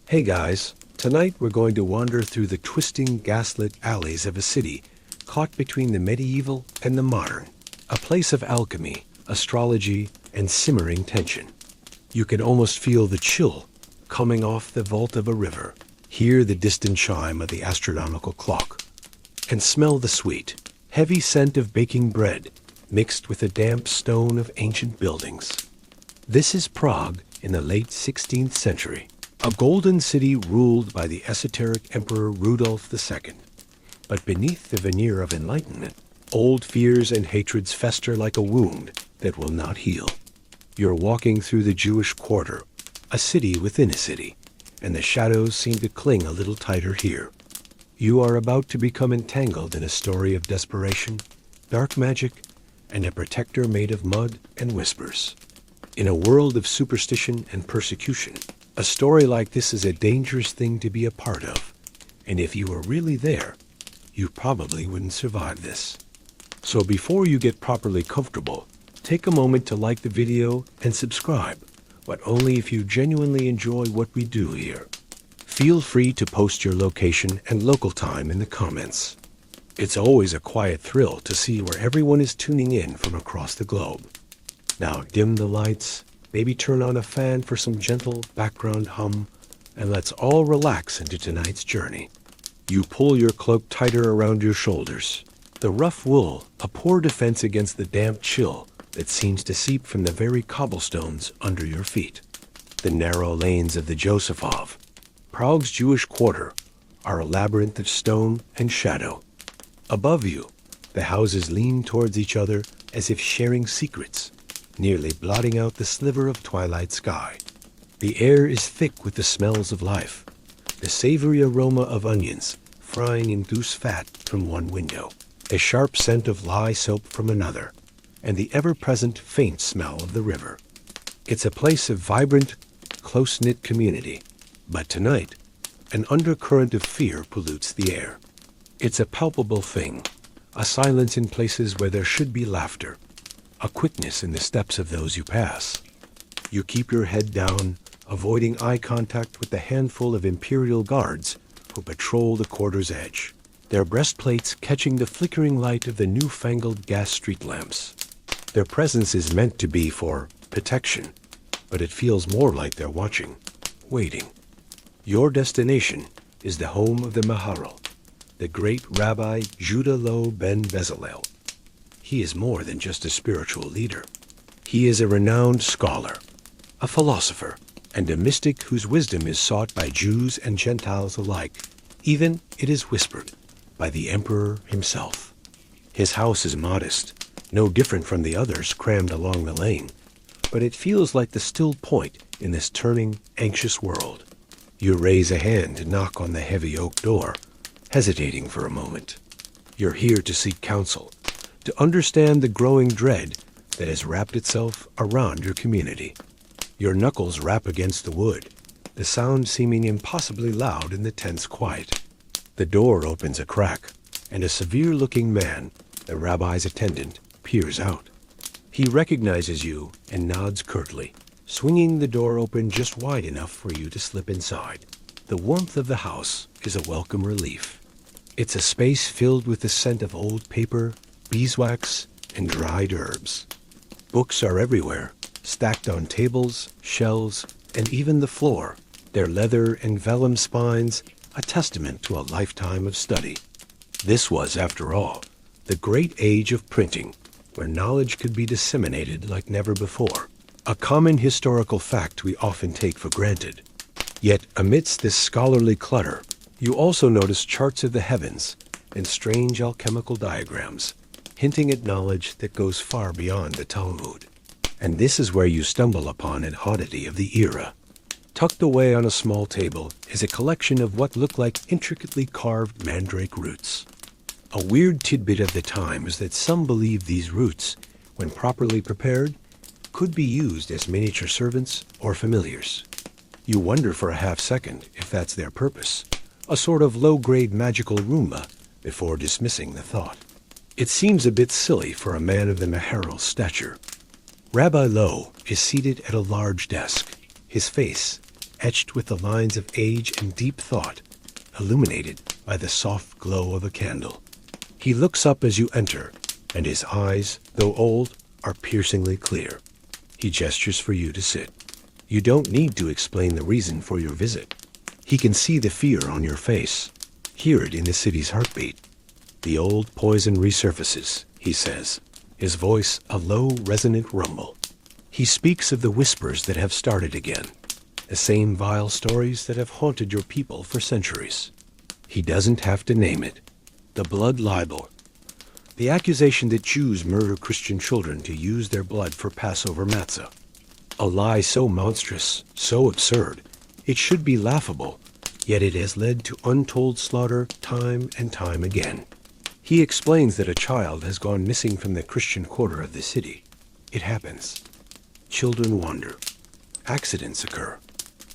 Hey guys, tonight we're going to wander through the twisting gaslit alleys of a city caught between the medieval and the modern, a place of alchemy, astrology, and simmering tension. You can almost feel the chill coming off the vault of a river, hear the distant chime of the astronomical clock, and smell the sweet, heavy scent of baking bread mixed with the damp stone of ancient buildings. This is Prague in the late 16th century. A golden city ruled by the esoteric Emperor Rudolph II. But beneath the veneer of enlightenment, old fears and hatreds fester like a wound that will not heal. You're walking through the Jewish quarter, a city within a city, and the shadows seem to cling a little tighter here. You are about to become entangled in a story of desperation, dark magic, and a protector made of mud and whispers. In a world of superstition and persecution, a story like this is a dangerous thing to be a part of, and if you were really there, you probably wouldn't survive this. So before you get properly comfortable, take a moment to like the video and subscribe, but only if you genuinely enjoy what we do here. Feel free to post your location and local time in the comments. It's always a quiet thrill to see where everyone is tuning in from across the globe. Now dim the lights, maybe turn on a fan for some gentle background hum, and let's all relax into tonight's journey. You pull your cloak tighter around your shoulders. The rough wool, a poor defense against the damp chill that seems to seep from the very cobblestones under your feet. The narrow lanes of the Josephov, Prague's Jewish quarter, are a labyrinth of stone and shadow. Above you, the houses lean towards each other as if sharing secrets, nearly blotting out the sliver of twilight sky. The air is thick with the smells of life, the savory aroma of onions frying in goose fat from one window, a sharp scent of lye soap from another, and the ever-present faint smell of the river. It's a place of vibrant, close-knit community, but tonight, an undercurrent of fear pollutes the air. It's a palpable thing, a silence in places where there should be laughter, a quickness in the steps of those you pass. You keep your head down, avoiding eye contact with the handful of imperial guards who patrol the quarter's edge, their breastplates catching the flickering light of the newfangled gas street lamps. Their presence is meant to be for protection, but it feels more like they're watching, waiting. Your destination is the home of the Maharal, the great Rabbi Loew ben Bezalel. He is more than just a spiritual leader. He is a renowned scholar, a philosopher, and a mystic whose wisdom is sought by Jews and Gentiles alike. Even, it is whispered, by the emperor himself. His house is modest, no different from the others crammed along the lane, but it feels like the still point in this turning, anxious world. You raise a hand to knock on the heavy oak door, hesitating for a moment. You're here to seek counsel, to understand the growing dread that has wrapped itself around your community. Your knuckles rap against the wood, the sound seeming impossibly loud in the tense quiet. The door opens a crack, and a severe-looking man, the rabbi's attendant, peers out. He recognizes you and nods curtly, swinging the door open just wide enough for you to slip inside. The warmth of the house is a welcome relief. It's a space filled with the scent of old paper, beeswax, and dried herbs. Books are everywhere, stacked on tables, shelves, and even the floor, their leather and vellum spines a testament to a lifetime of study. This was, after all, the great age of printing, where knowledge could be disseminated like never before, a common historical fact we often take for granted. Yet, amidst this scholarly clutter, you also notice charts of the heavens and strange alchemical diagrams, hinting at knowledge that goes far beyond the Talmud. And this is where you stumble upon an oddity of the era. Tucked away on a small table is a collection of what look like intricately carved mandrake roots. A weird tidbit of the time is that some believe these roots, when properly prepared, could be used as miniature servants or familiars. You wonder for a half second if that's their purpose, a sort of low-grade magical Roomba, before dismissing the thought. It seems a bit silly for a man of the Maharal's stature. Rabbi Loew is seated at a large desk, his face, etched with the lines of age and deep thought, illuminated by the soft glow of a candle. He looks up as you enter, and his eyes, though old, are piercingly clear. He gestures for you to sit. You don't need to explain the reason for your visit. He can see the fear on your face, hear it in the city's heartbeat. The old poison resurfaces, he says, his voice a low, resonant rumble. He speaks of the whispers that have started again, the same vile stories that have haunted your people for centuries. He doesn't have to name it. The blood libel. The accusation that Jews murder Christian children to use their blood for Passover matzah. A lie so monstrous, so absurd, it should be laughable, yet it has led to untold slaughter time and time again. He explains that a child has gone missing from the Christian quarter of the city. It happens. Children wander. Accidents occur.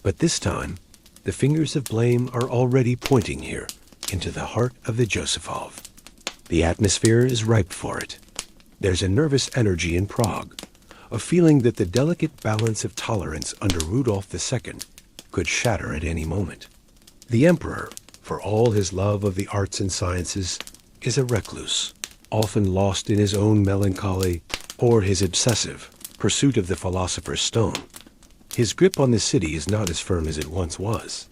But this time, the fingers of blame are already pointing here, into the heart of the Josephov. The atmosphere is ripe for it. There's a nervous energy in Prague, a feeling that the delicate balance of tolerance under Rudolf II could shatter at any moment. The emperor, for all his love of the arts and sciences, is a recluse, often lost in his own melancholy or his obsessive pursuit of the philosopher's stone. His grip on the city is not as firm as it once was.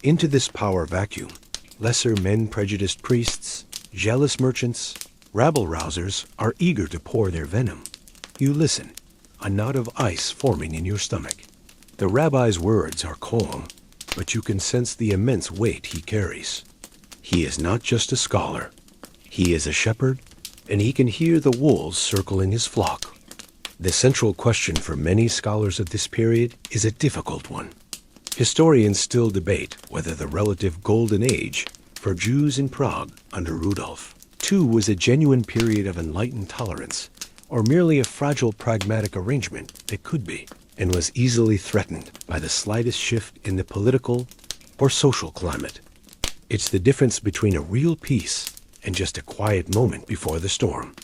Into this power vacuum, lesser men-prejudiced priests, jealous merchants, rabble-rousers are eager to pour their venom. You listen, a knot of ice forming in your stomach. The rabbi's words are calm, but you can sense the immense weight he carries. He is not just a scholar. He is a shepherd, and he can hear the wolves circling his flock. The central question for many scholars of this period is a difficult one. Historians still debate whether the relative golden age for Jews in Prague under Rudolf II was a genuine period of enlightened tolerance, or merely a fragile pragmatic arrangement that could be, and was easily threatened by the slightest shift in the political or social climate. It's the difference between a real peace and just a quiet moment before the storm.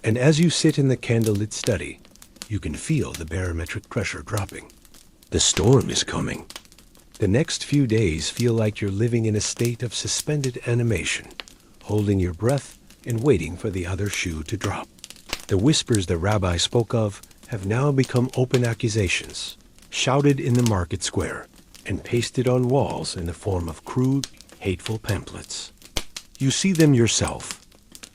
And as you sit in the candlelit study, you can feel the barometric pressure dropping. The storm is coming. The next few days feel like you're living in a state of suspended animation, holding your breath and waiting for the other shoe to drop. The whispers the rabbi spoke of have now become open accusations, shouted in the market square and pasted on walls in the form of crude, hateful pamphlets. You see them yourself,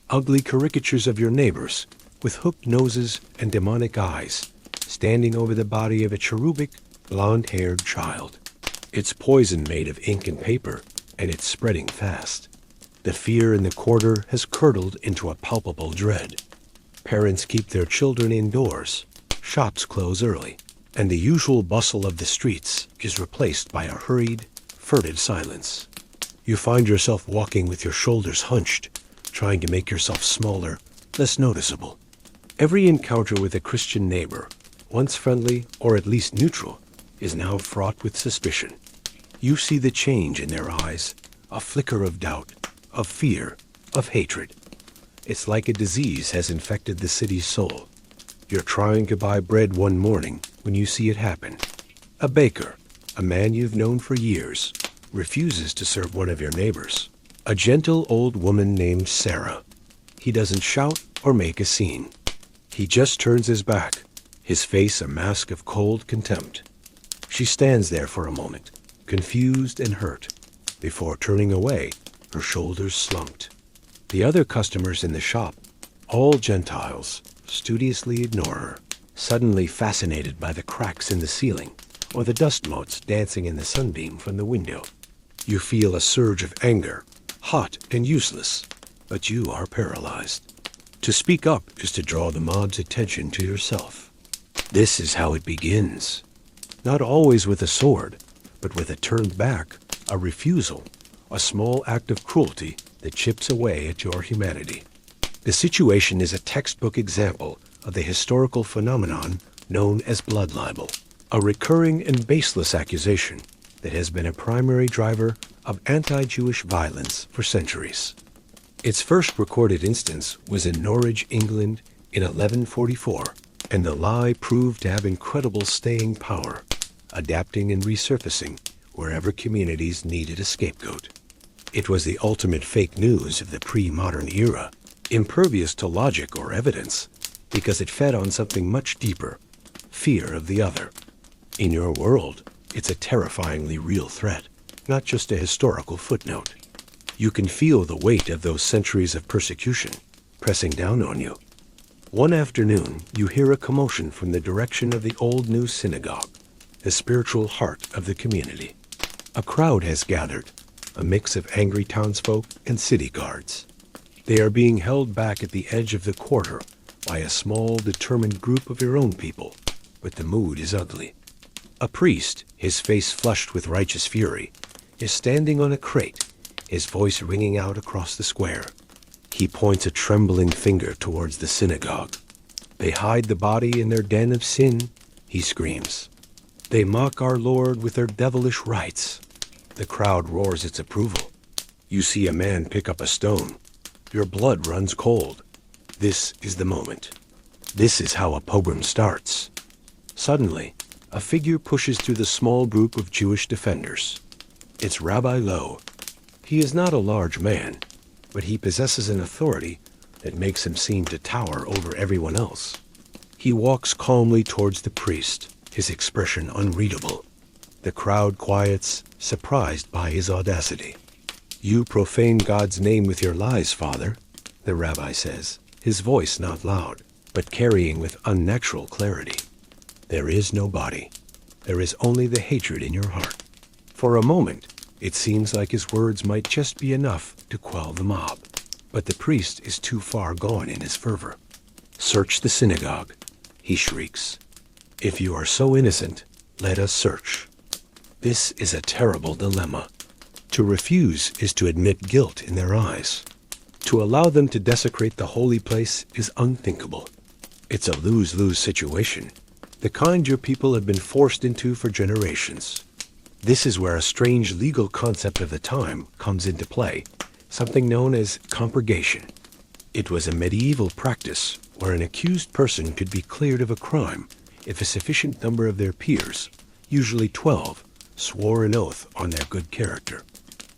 ugly caricatures of your neighbors with hooked noses and demonic eyes, standing over the body of a cherubic, blonde-haired child. It's poison made of ink and paper, and it's spreading fast. The fear in the quarter has curdled into a palpable dread. Parents keep their children indoors, shops close early, and the usual bustle of the streets is replaced by a hurried, furtive silence. You find yourself walking with your shoulders hunched, trying to make yourself smaller, less noticeable. Every encounter with a Christian neighbor, once friendly or at least neutral, is now fraught with suspicion. You see the change in their eyes, a flicker of doubt, of fear, of hatred. It's like a disease has infected the city's soul. You're trying to buy bread one morning when you see it happen. A baker, a man you've known for years, refuses to serve one of your neighbors. A gentle old woman named Sarah. He doesn't shout or make a scene. He just turns his back, his face a mask of cold contempt. She stands there for a moment, confused and hurt, before turning away, her shoulders slumped. The other customers in the shop, all Gentiles, studiously ignore her, suddenly fascinated by the cracks in the ceiling or the dust motes dancing in the sunbeam from the window. You feel a surge of anger, hot and useless, but you are paralyzed. To speak up is to draw the mob's attention to yourself. This is how it begins. Not always with a sword, but with a turned back, a refusal, a small act of cruelty that chips away at your humanity. The situation is a textbook example of the historical phenomenon known as blood libel, a recurring and baseless accusation that has been a primary driver of anti-Jewish violence for centuries. Its first recorded instance was in Norwich, England in 1144, and the lie proved to have incredible staying power, adapting and resurfacing wherever communities needed a scapegoat. It was the ultimate fake news of the pre-modern era, impervious to logic or evidence, because it fed on something much deeper, fear of the other. In your world, it's a terrifyingly real threat, not just a historical footnote. You can feel the weight of those centuries of persecution pressing down on you. One afternoon, you hear a commotion from the direction of the Old New Synagogue, the spiritual heart of the community. A crowd has gathered, a mix of angry townsfolk and city guards. They are being held back at the edge of the quarter by a small, determined group of your own people, but the mood is ugly. A priest, his face flushed with righteous fury, is standing on a crate, his voice ringing out across the square. He points a trembling finger towards the synagogue. They hide the body in their den of sin, he screams. They mock our Lord with their devilish rites. The crowd roars its approval. You see a man pick up a stone. Your blood runs cold. This is the moment. This is how a pogrom starts. Suddenly, a figure pushes through the small group of Jewish defenders. It's Rabbi Loew. He is not a large man, but he possesses an authority that makes him seem to tower over everyone else. He walks calmly towards the priest, his expression unreadable. The crowd quiets, surprised by his audacity. You profane God's name with your lies, Father, the rabbi says, his voice not loud, but carrying with unnatural clarity. There is no body. There is only the hatred in your heart. For a moment, it seems like his words might just be enough to quell the mob. But the priest is too far gone in his fervor. Search the synagogue, he shrieks. If you are so innocent, let us search. This is a terrible dilemma. To refuse is to admit guilt in their eyes. To allow them to desecrate the holy place is unthinkable. It's a lose-lose situation, the kind your people have been forced into for generations. This is where a strange legal concept of the time comes into play, something known as compurgation. It was a medieval practice where an accused person could be cleared of a crime if a sufficient number of their peers, usually 12, swore an oath on their good character.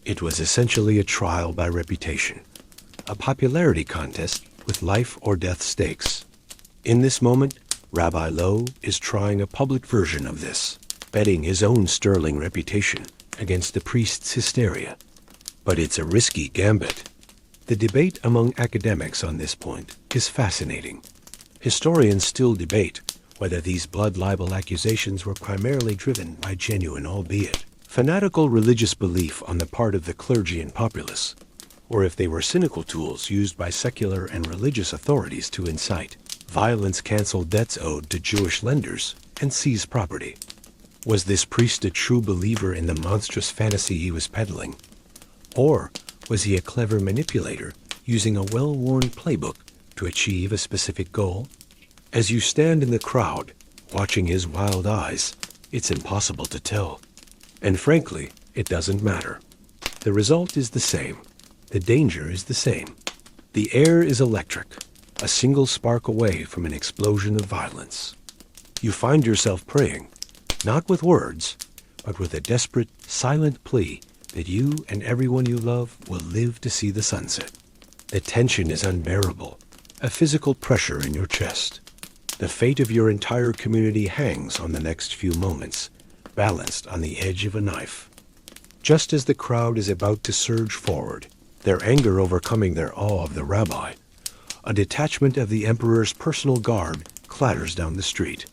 It was essentially a trial by reputation, a popularity contest with life or death stakes. In this moment, Rabbi Loew is trying a public version of this, betting his own sterling reputation against the priest's hysteria. But it's a risky gambit. The debate among academics on this point is fascinating. Historians still debate whether these blood libel accusations were primarily driven by genuine, albeit fanatical religious belief on the part of the clergy and populace, or if they were cynical tools used by secular and religious authorities to incite violence, cancel debts owed to Jewish lenders, and seize property. Was this priest a true believer in the monstrous fantasy he was peddling? Or was he a clever manipulator using a well-worn playbook to achieve a specific goal? As you stand in the crowd, watching his wild eyes, it's impossible to tell. And frankly, it doesn't matter. The result is the same. The danger is the same. The air is electric, a single spark away from an explosion of violence. You find yourself praying, not with words, but with a desperate, silent plea that you and everyone you love will live to see the sunset. The tension is unbearable, a physical pressure in your chest. The fate of your entire community hangs on the next few moments, balanced on the edge of a knife. Just as the crowd is about to surge forward, their anger overcoming their awe of the rabbi, a detachment of the emperor's personal guard clatters down the street.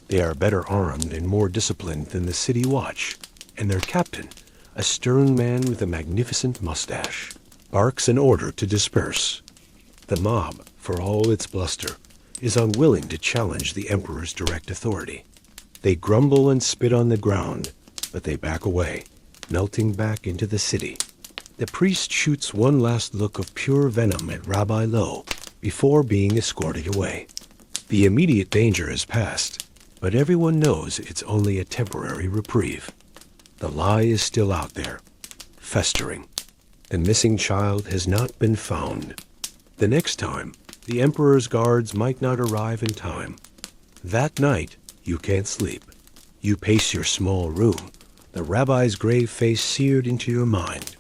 They are better armed and more disciplined than the city watch, and their captain, a stern man with a magnificent mustache, barks an order to disperse. The mob, for all its bluster, is unwilling to challenge the emperor's direct authority. They grumble and spit on the ground, but they back away, melting back into the city. The priest shoots one last look of pure venom at Rabbi Loew before being escorted away. The immediate danger has passed, but everyone knows it's only a temporary reprieve. The lie is still out there, festering. The missing child has not been found. The next time, the emperor's guards might not arrive in time. That night, you can't sleep. You pace your small room, the rabbi's grave face seared into your mind.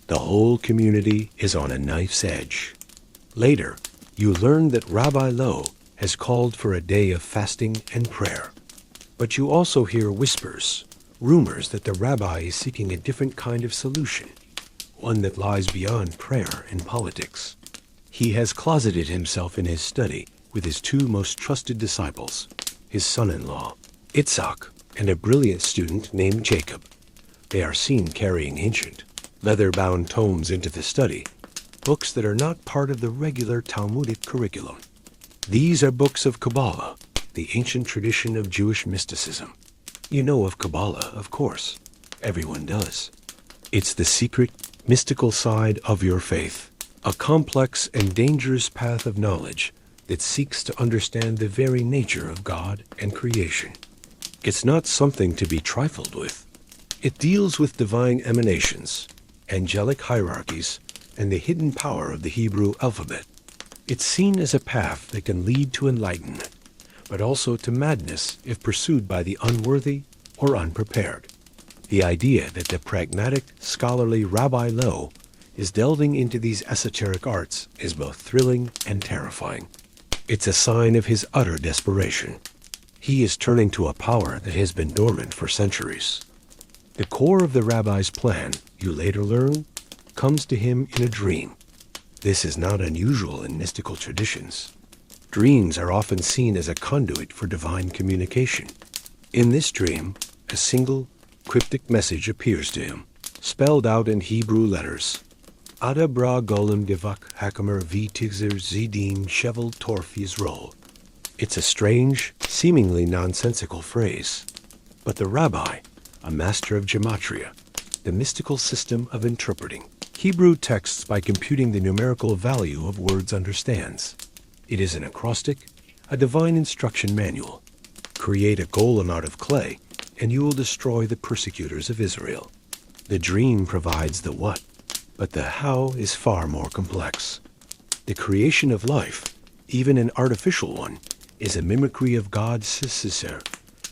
The whole community is on a knife's edge. Later, you learn that Rabbi Loew has called for a day of fasting and prayer. But you also hear whispers, rumors that the rabbi is seeking a different kind of solution, one that lies beyond prayer and politics. He has closeted himself in his study with his two most trusted disciples, his son-in-law, Itzhak, and a brilliant student named Jacob. They are seen carrying ancient, leather-bound tomes into the study, books that are not part of the regular Talmudic curriculum. These are books of Kabbalah, the ancient tradition of Jewish mysticism. You know of Kabbalah, of course. Everyone does. It's the secret, mystical side of your faith, a complex and dangerous path of knowledge that seeks to understand the very nature of God and creation. It's not something to be trifled with. It deals with divine emanations, angelic hierarchies, and the hidden power of the Hebrew alphabet. It's seen as a path that can lead to enlightenment, but also to madness if pursued by the unworthy or unprepared. The idea that the pragmatic, scholarly Rabbi Loew is delving into these esoteric arts is both thrilling and terrifying. It's a sign of his utter desperation. He is turning to a power that has been dormant for centuries. The core of the rabbi's plan, you later learn, comes to him in a dream. This is not unusual in mystical traditions. Dreams are often seen as a conduit for divine communication. In this dream, a single, cryptic message appears to him, spelled out in Hebrew letters. Ada bra golem gevak hakamer v tigzer zidim shevel torf Yisroel. It's a strange, seemingly nonsensical phrase. But the rabbi, a master of gematria, the mystical system of interpreting Hebrew texts by computing the numerical value of words, understands. It is an acrostic, a divine instruction manual. Create a golem out of clay, and you will destroy the persecutors of Israel. The dream provides the what, but the how is far more complex. The creation of life, even an artificial one, is a mimicry of God's Sisser,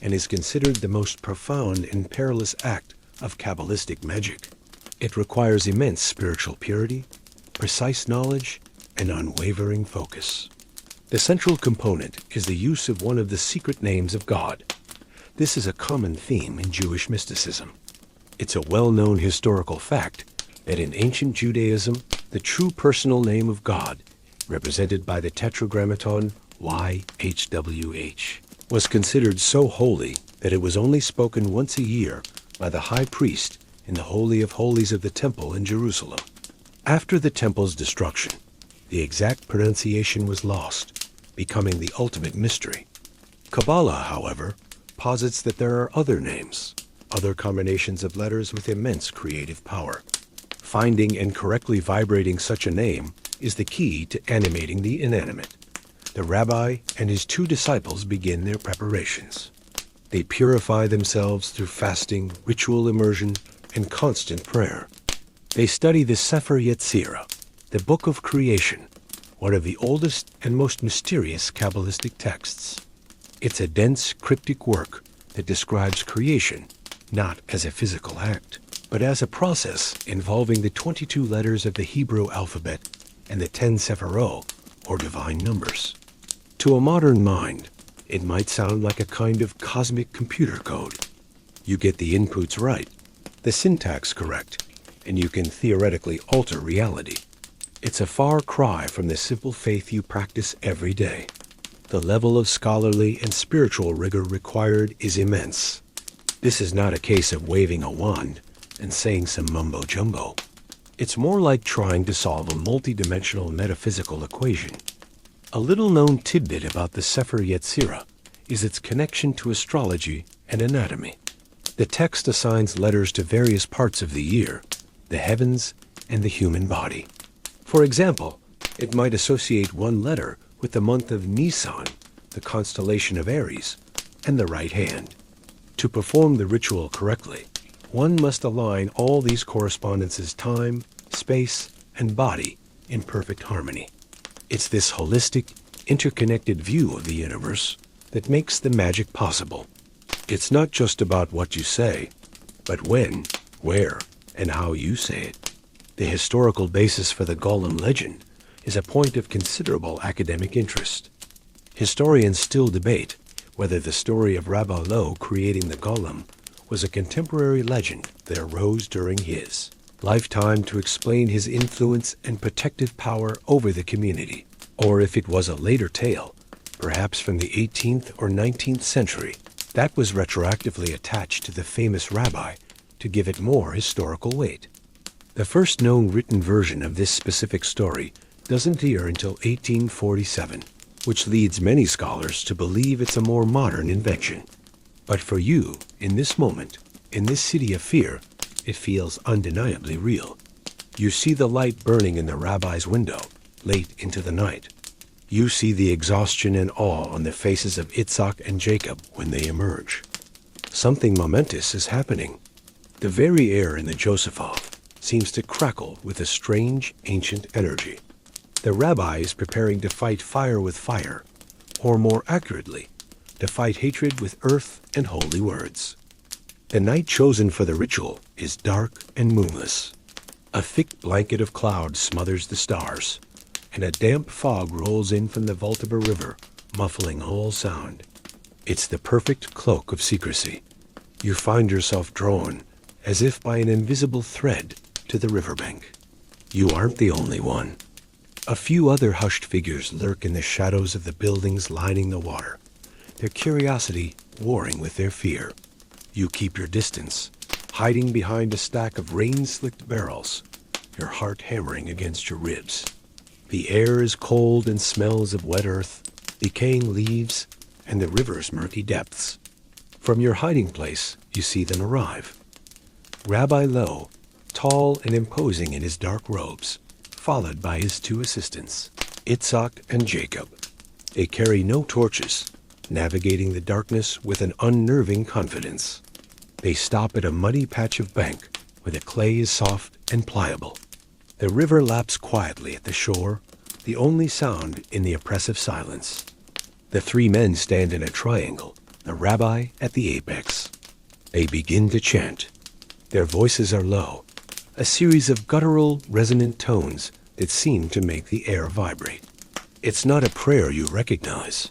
and is considered the most profound and perilous act of Kabbalistic magic. It requires immense spiritual purity, precise knowledge, and unwavering focus. The central component is the use of one of the secret names of God. This is a common theme in Jewish mysticism. It's a well-known historical fact that in ancient Judaism, the true personal name of God, represented by the tetragrammaton YHWH, was considered so holy that it was only spoken once a year by the high priest in the Holy of Holies of the Temple in Jerusalem. After the temple's destruction, the exact pronunciation was lost, becoming the ultimate mystery. Kabbalah, however, posits that there are other names, other combinations of letters with immense creative power. Finding and correctly vibrating such a name is the key to animating the inanimate. The rabbi and his two disciples begin their preparations. They purify themselves through fasting, ritual immersion, and constant prayer. They study the Sefer Yetzirah, the Book of Creation, one of the oldest and most mysterious Kabbalistic texts. It's a dense, cryptic work that describes creation not as a physical act, but as a process involving the 22 letters of the Hebrew alphabet and the 10 Sephirot, or divine numbers. To a modern mind, it might sound like a kind of cosmic computer code. You get the inputs right, the syntax correct, and you can theoretically alter reality. It's a far cry from the simple faith you practice every day. The level of scholarly and spiritual rigor required is immense. This is not a case of waving a wand and saying some mumbo-jumbo. It's more like trying to solve a multidimensional metaphysical equation. A little-known tidbit about the Sefer Yetzirah is its connection to astrology and anatomy. The text assigns letters to various parts of the year, the heavens, and the human body. For example, it might associate one letter with the month of Nisan, the constellation of Aries, and the right hand. To perform the ritual correctly, one must align all these correspondences time, space, and body in perfect harmony. It's this holistic, interconnected view of the universe that makes the magic possible. It's not just about what you say, but when, where, and how you say it. The historical basis for the Golem legend is a point of considerable academic interest. Historians still debate whether the story of Rabbi Loew creating the Golem was a contemporary legend that arose during his lifetime to explain his influence and protective power over the community, or if it was a later tale, perhaps from the 18th or 19th century, that was retroactively attached to the famous rabbi to give it more historical weight. The first known written version of this specific story doesn't appear until 1847, which leads many scholars to believe it's a more modern invention. But for you, in this moment, in this city of fear, it feels undeniably real. You see the light burning in the rabbi's window, late into the night. You see the exhaustion and awe on the faces of Itzhak and Jacob when they emerge. Something momentous is happening. The very air in the Josephov seems to crackle with a strange, ancient energy. The rabbi is preparing to fight fire with fire, or more accurately, to fight hatred with earth and holy words. The night chosen for the ritual is dark and moonless. A thick blanket of cloud smothers the stars, and a damp fog rolls in from the Vltava River, muffling all sound. It's the perfect cloak of secrecy. You find yourself drawn, as if by an invisible thread, to the riverbank. You aren't the only one. A few other hushed figures lurk in the shadows of the buildings lining the water, their curiosity warring with their fear. You keep your distance, hiding behind a stack of rain-slicked barrels, your heart hammering against your ribs. The air is cold and smells of wet earth, decaying leaves, and the river's murky depths. From your hiding place, you see them arrive. Rabbi Loew, tall and imposing in his dark robes, followed by his two assistants, Itzhak and Jacob. They carry no torches, navigating the darkness with an unnerving confidence. They stop at a muddy patch of bank where the clay is soft and pliable. The river laps quietly at the shore, the only sound in the oppressive silence. The three men stand in a triangle, the rabbi at the apex. They begin to chant. Their voices are low, a series of guttural, resonant tones that seem to make the air vibrate. It's not a prayer you recognize.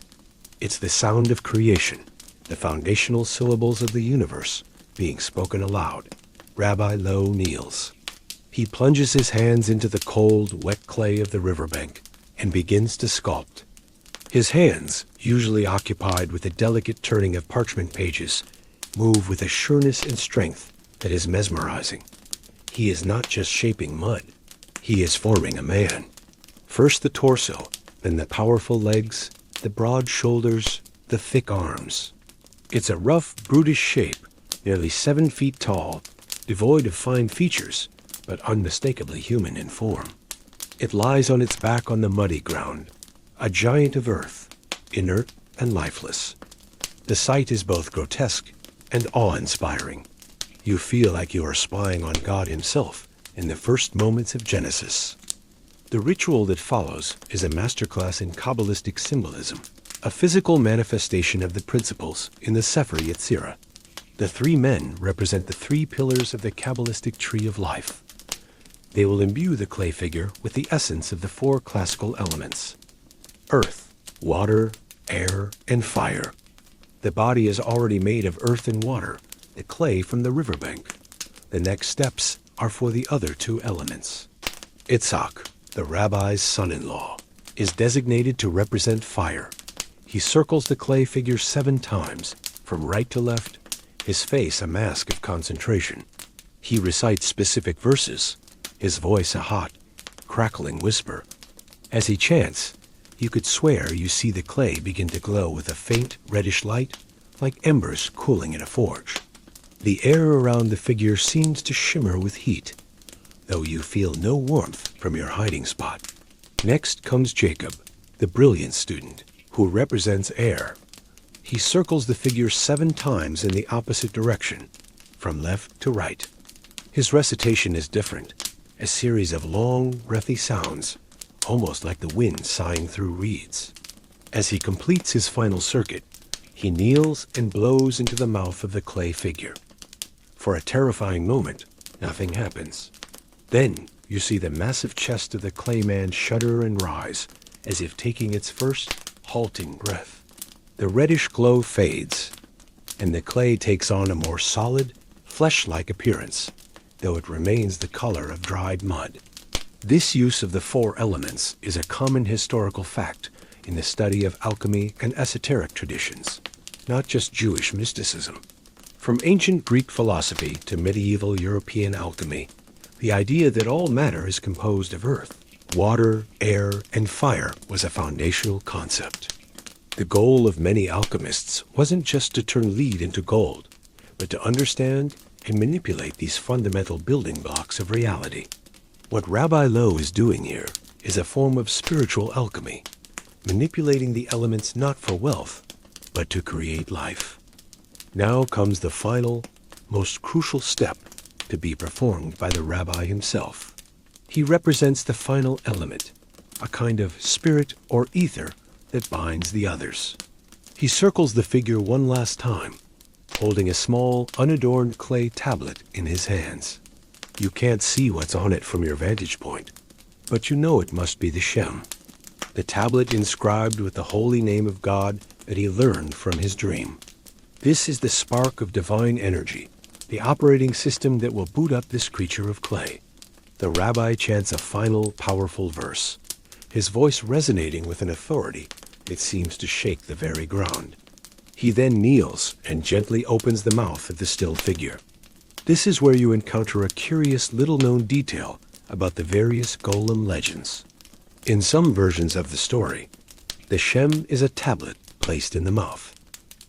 It's the sound of creation, the foundational syllables of the universe being spoken aloud. Rabbi Loew kneels. He plunges his hands into the cold, wet clay of the riverbank and begins to sculpt. His hands, usually occupied with the delicate turning of parchment pages, move with a sureness and strength that is mesmerizing. He is not just shaping mud. He is forming a man. First the torso, then the powerful legs, the broad shoulders, the thick arms. It's a rough, brutish shape, nearly 7 feet tall, devoid of fine features, but unmistakably human in form. It lies on its back on the muddy ground, a giant of earth, inert and lifeless. The sight is both grotesque and awe-inspiring. You feel like you are spying on God himself in the first moments of Genesis. The ritual that follows is a masterclass in Kabbalistic symbolism, a physical manifestation of the principles in the Sefer Yetzirah. The three men represent the 3 pillars of the Kabbalistic tree of life. They will imbue the clay figure with the essence of the 4 classical elements: earth, water, air, and fire. The body is already made of earth and water, the clay from the riverbank. The next steps are for the other 2 elements. Itzhak, the rabbi's son-in-law, is designated to represent fire. He circles the clay figure 7 times, from right to left, his face a mask of concentration. He recites specific verses, his voice a hot, crackling whisper. As he chants, you could swear you see the clay begin to glow with a faint reddish light, like embers cooling in a forge. The air around the figure seems to shimmer with heat, though you feel no warmth from your hiding spot. Next comes Jacob, the brilliant student, who represents air. He circles the figure 7 times in the opposite direction, from left to right. His recitation is different, a series of long, breathy sounds, almost like the wind sighing through reeds. As he completes his final circuit, he kneels and blows into the mouth of the clay figure. For a terrifying moment, nothing happens. Then you see the massive chest of the clay man shudder and rise, as if taking its first halting breath. The reddish glow fades, and the clay takes on a more solid, flesh-like appearance, though it remains the color of dried mud. This use of the four elements is a common historical fact in the study of alchemy and esoteric traditions, not just Jewish mysticism. From ancient Greek philosophy to medieval European alchemy, the idea that all matter is composed of earth, water, air, and fire was a foundational concept. The goal of many alchemists wasn't just to turn lead into gold, but to understand and manipulate these fundamental building blocks of reality. What Rabbi Loew is doing here is a form of spiritual alchemy, manipulating the elements not for wealth, but to create life. Now comes the final, most crucial step to be performed by the rabbi himself. He represents the final element, a kind of spirit or ether that binds the others. He circles the figure one last time, holding a small, unadorned clay tablet in his hands. You can't see what's on it from your vantage point, but you know it must be the Shem, the tablet inscribed with the holy name of God that he learned from his dream. This is the spark of divine energy, the operating system that will boot up this creature of clay. The rabbi chants a final, powerful verse, his voice resonating with an authority that seems to shake the very ground. He then kneels and gently opens the mouth of the still figure. This is where you encounter a curious little-known detail about the various golem legends. In some versions of the story, the Shem is a tablet placed in the mouth.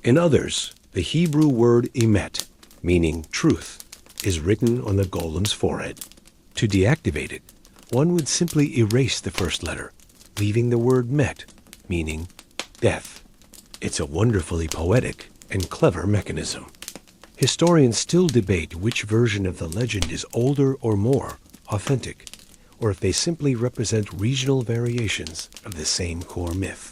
In others, the Hebrew word emet, meaning truth, is written on the golem's forehead. To deactivate it, one would simply erase the first letter, leaving the word met, meaning death. It's a wonderfully poetic and clever mechanism. Historians still debate which version of the legend is older or more authentic, or if they simply represent regional variations of the same core myth.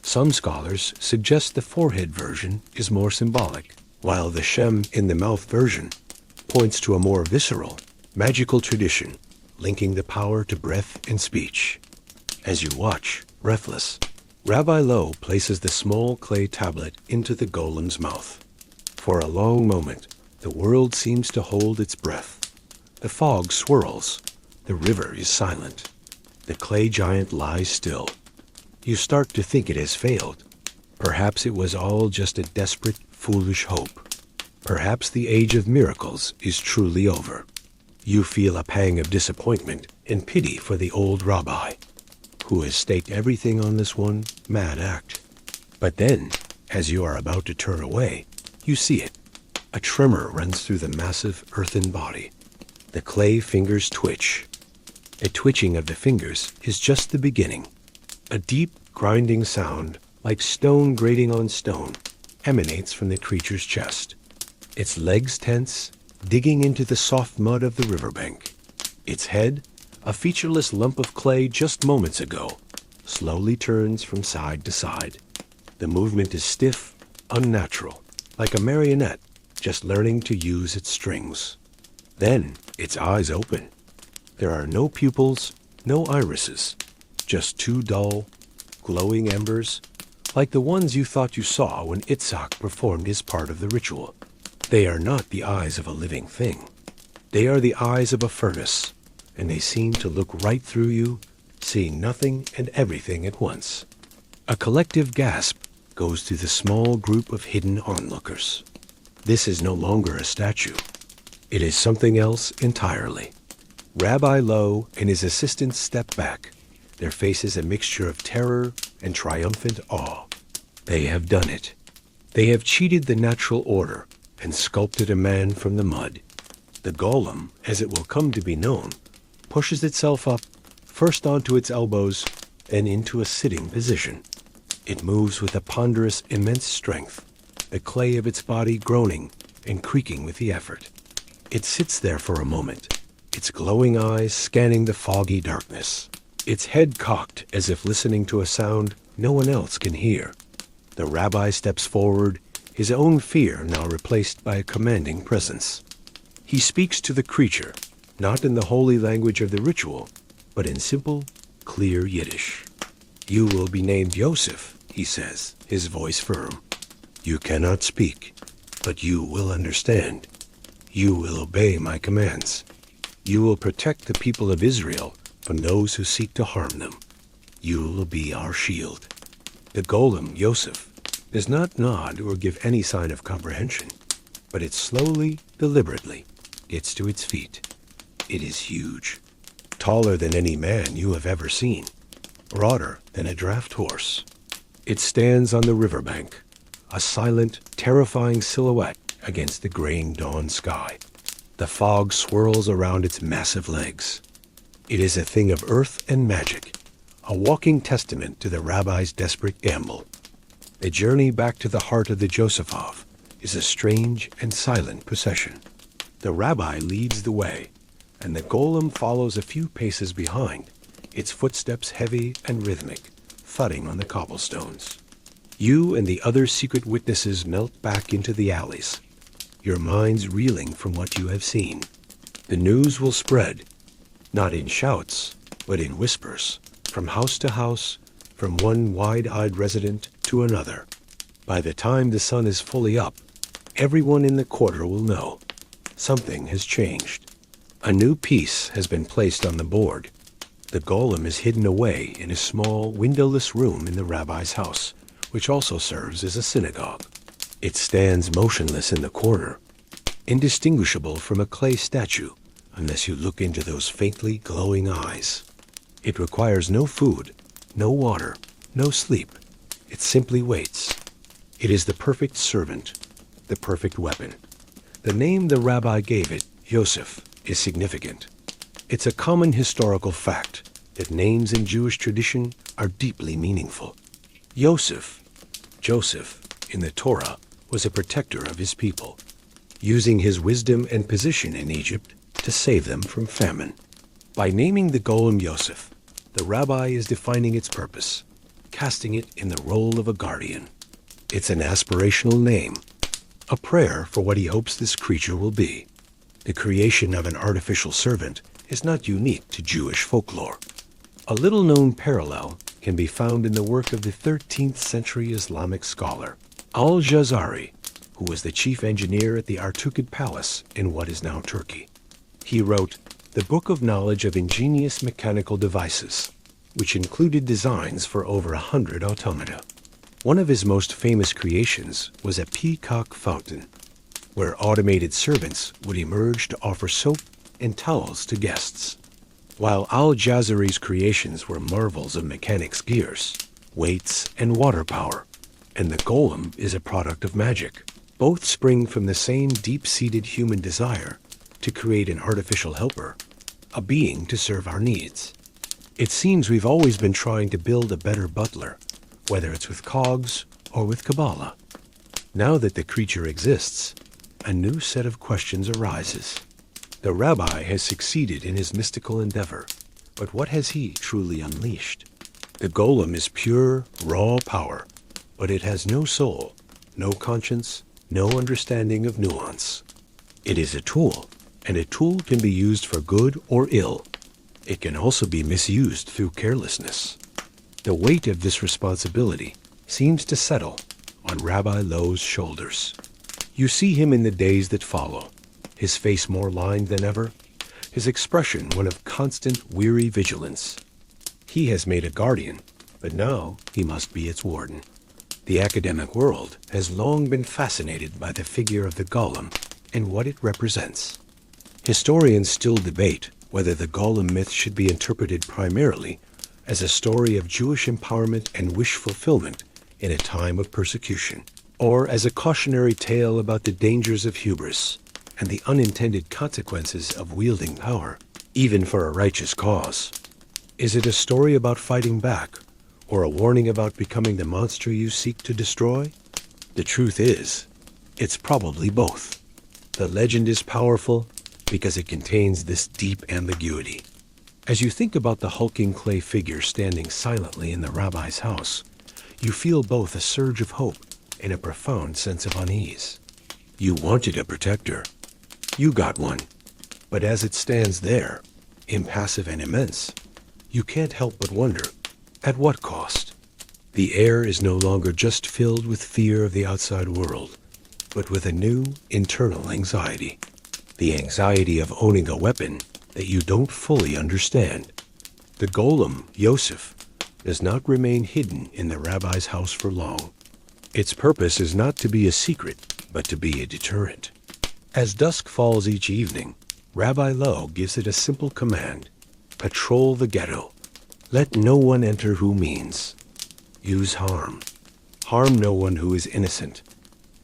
Some scholars suggest the forehead version is more symbolic, while the Shem in the mouth version points to a more visceral, magical tradition linking the power to breath and speech. As you watch, breathless, Rabbi Loew places the small clay tablet into the golem's mouth. For a long moment, the world seems to hold its breath. The fog swirls. The river is silent. The clay giant lies still. You start to think it has failed. Perhaps it was all just a desperate, foolish hope. Perhaps the age of miracles is truly over. You feel a pang of disappointment and pity for the old rabbi, who has staked everything on this one mad act. But then, as you are about to turn away, you see it. A tremor runs through the massive earthen body. The clay fingers twitch. A twitching of the fingers is just the beginning. A deep, grinding sound, like stone grating on stone, emanates from the creature's chest. Its legs tense, digging into the soft mud of the riverbank. Its head, a featureless lump of clay just moments ago, slowly turns from side to side. The movement is stiff, unnatural, like a marionette just learning to use its strings. Then its eyes open. There are no pupils, no irises, just two dull, glowing embers, like the ones you thought you saw when Itzhak performed his part of the ritual. They are not the eyes of a living thing. They are the eyes of a furnace, and they seem to look right through you, seeing nothing and everything at once. A collective gasp goes through the small group of hidden onlookers. This is no longer a statue. It is something else entirely. Rabbi Loew and his assistants step back, their faces a mixture of terror and triumphant awe. They have done it. They have cheated the natural order and sculpted a man from the mud. The golem, as it will come to be known, pushes itself up, first onto its elbows, then into a sitting position. It moves with a ponderous, immense strength, the clay of its body groaning and creaking with the effort. It sits there for a moment, its glowing eyes scanning the foggy darkness, its head cocked as if listening to a sound no one else can hear. The rabbi steps forward, his own fear now replaced by a commanding presence. He speaks to the creature, not in the holy language of the ritual, but in simple, clear Yiddish. "You will be named Yosef," he says, his voice firm. "You cannot speak, but you will understand. You will obey my commands. You will protect the people of Israel from those who seek to harm them. You will be our shield." The golem, Yosef, does not nod or give any sign of comprehension, but it slowly, deliberately gets to its feet. It is huge, taller than any man you have ever seen, broader than a draft horse. It stands on the riverbank, a silent, terrifying silhouette against the graying dawn sky. The fog swirls around its massive legs. It is a thing of earth and magic, a walking testament to the rabbi's desperate gamble. The journey back to the heart of the Josephov is a strange and silent procession. The rabbi leads the way, and the golem follows a few paces behind, its footsteps heavy and rhythmic, thudding on the cobblestones. You and the other secret witnesses melt back into the alleys, your minds reeling from what you have seen. The news will spread, not in shouts, but in whispers, from house to house, from one wide-eyed resident to another. By the time the sun is fully up, everyone in the quarter will know. Something has changed. A new piece has been placed on the board. The golem is hidden away in a small, windowless room in the rabbi's house, which also serves as a synagogue. It stands motionless in the corner, indistinguishable from a clay statue, unless you look into those faintly glowing eyes. It requires no food, no water, no sleep. It simply waits. It is the perfect servant, the perfect weapon. The name the rabbi gave it, Yosef, is significant. It's a common historical fact that names in Jewish tradition are deeply meaningful. Yosef, Joseph, in the Torah, was a protector of his people, using his wisdom and position in Egypt to save them from famine. By naming the golem Yosef, the rabbi is defining its purpose, casting it in the role of a guardian. It's an aspirational name, a prayer for what he hopes this creature will be. The creation of an artificial servant is not unique to Jewish folklore. A little-known parallel can be found in the work of the 13th century Islamic scholar Al-Jazari, who was the chief engineer at the Artukid Palace in what is now Turkey. He wrote the Book of Knowledge of Ingenious Mechanical Devices, which included designs for over 100 automata. One of his most famous creations was a peacock fountain, where automated servants would emerge to offer soap and towels to guests. While Al-Jazari's creations were marvels of mechanics' gears, weights, and water power, and the golem is a product of magic. Both spring from the same deep-seated human desire to create an artificial helper, a being to serve our needs. It seems we've always been trying to build a better butler, whether it's with cogs or with Kabbalah. Now that the creature exists, a new set of questions arises. The rabbi has succeeded in his mystical endeavor, but what has he truly unleashed? The golem is pure, raw power, but it has no soul, no conscience, no understanding of nuance. It is a tool, and a tool can be used for good or ill. It can also be misused through carelessness. The weight of this responsibility seems to settle on Rabbi Loew's shoulders. You see him in the days that follow, his face more lined than ever, his expression one of constant, weary vigilance. He has made a guardian, but now he must be its warden. The academic world has long been fascinated by the figure of the golem and what it represents. Historians still debate whether the golem myth should be interpreted primarily as a story of Jewish empowerment and wish fulfillment in a time of persecution, or as a cautionary tale about the dangers of hubris and the unintended consequences of wielding power, even for a righteous cause. Is it a story about fighting back, or a warning about becoming the monster you seek to destroy? The truth is, it's probably both. The legend is powerful because it contains this deep ambiguity. As you think about the hulking clay figure standing silently in the rabbi's house, you feel both a surge of hope and a profound sense of unease. You wanted a protector. You got one. But as it stands there, impassive and immense, you can't help but wonder, at what cost? The air is no longer just filled with fear of the outside world, but with a new internal anxiety. The anxiety of owning a weapon that you don't fully understand. The golem, Yosef, does not remain hidden in the rabbi's house for long. Its purpose is not to be a secret, but to be a deterrent. As dusk falls each evening, Rabbi Loew gives it a simple command: patrol the ghetto. Let no one enter who means. Use harm. Harm no one who is innocent.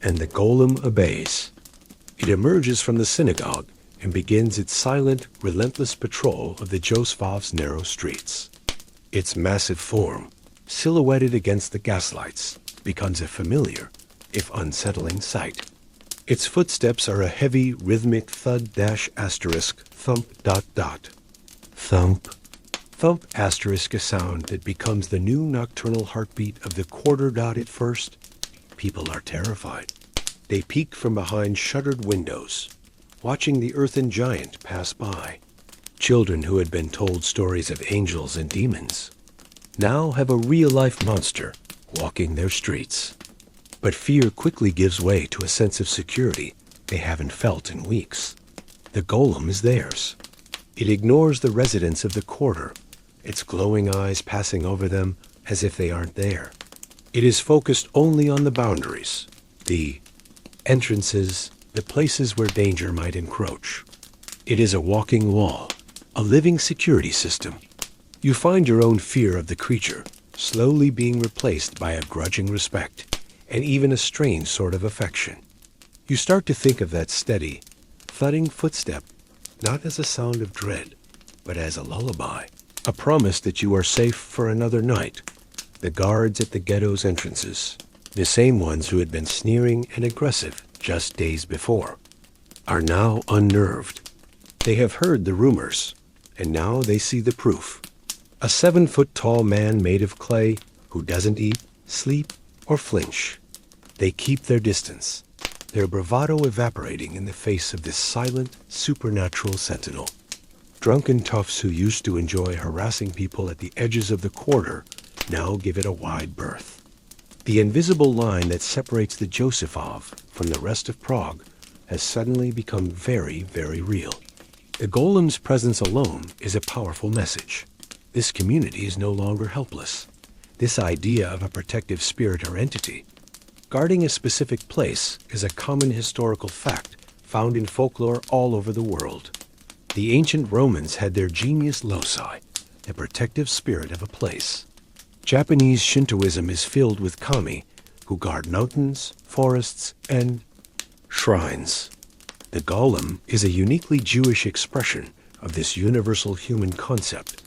And the golem obeys. It emerges from the synagogue and begins its silent, relentless patrol of the Josefov's narrow streets. Its massive form, silhouetted against the gaslights, becomes a familiar, if unsettling, sight. Its footsteps are a heavy, rhythmic thud dash asterisk thump dot dot. Thump. Thump asterisk, a sound that becomes the new nocturnal heartbeat of the quarter dot. At first, people are terrified. They peek from behind shuttered windows, watching the earthen giant pass by. Children who had been told stories of angels and demons now have a real-life monster walking their streets. But fear quickly gives way to a sense of security they haven't felt in weeks. The golem is theirs. It ignores the residents of the quarter, its glowing eyes passing over them as if they aren't there. It is focused only on the boundaries, the entrances, the places where danger might encroach. It is a walking wall, a living security system. You find your own fear of the creature slowly being replaced by a grudging respect and even a strange sort of affection. You start to think of that steady, thudding footstep not as a sound of dread, but as a lullaby, a promise that you are safe for another night. The guards at the ghetto's entrances, the same ones who had been sneering and aggressive just days before, are now unnerved. They have heard the rumors, and now they see the proof. A 7-foot-tall man made of clay who doesn't eat, sleep, or flinch. They keep their distance, their bravado evaporating in the face of this silent, supernatural sentinel. Drunken toughs who used to enjoy harassing people at the edges of the quarter now give it a wide berth. The invisible line that separates the Josefov from the rest of Prague has suddenly become very, very real. The golem's presence alone is a powerful message. This community is no longer helpless. This idea of a protective spirit or entity guarding a specific place is a common historical fact found in folklore all over the world. The ancient Romans had their genius loci, the protective spirit of a place. Japanese Shintoism is filled with kami, who guard mountains, forests, and shrines. The golem is a uniquely Jewish expression of this universal human concept,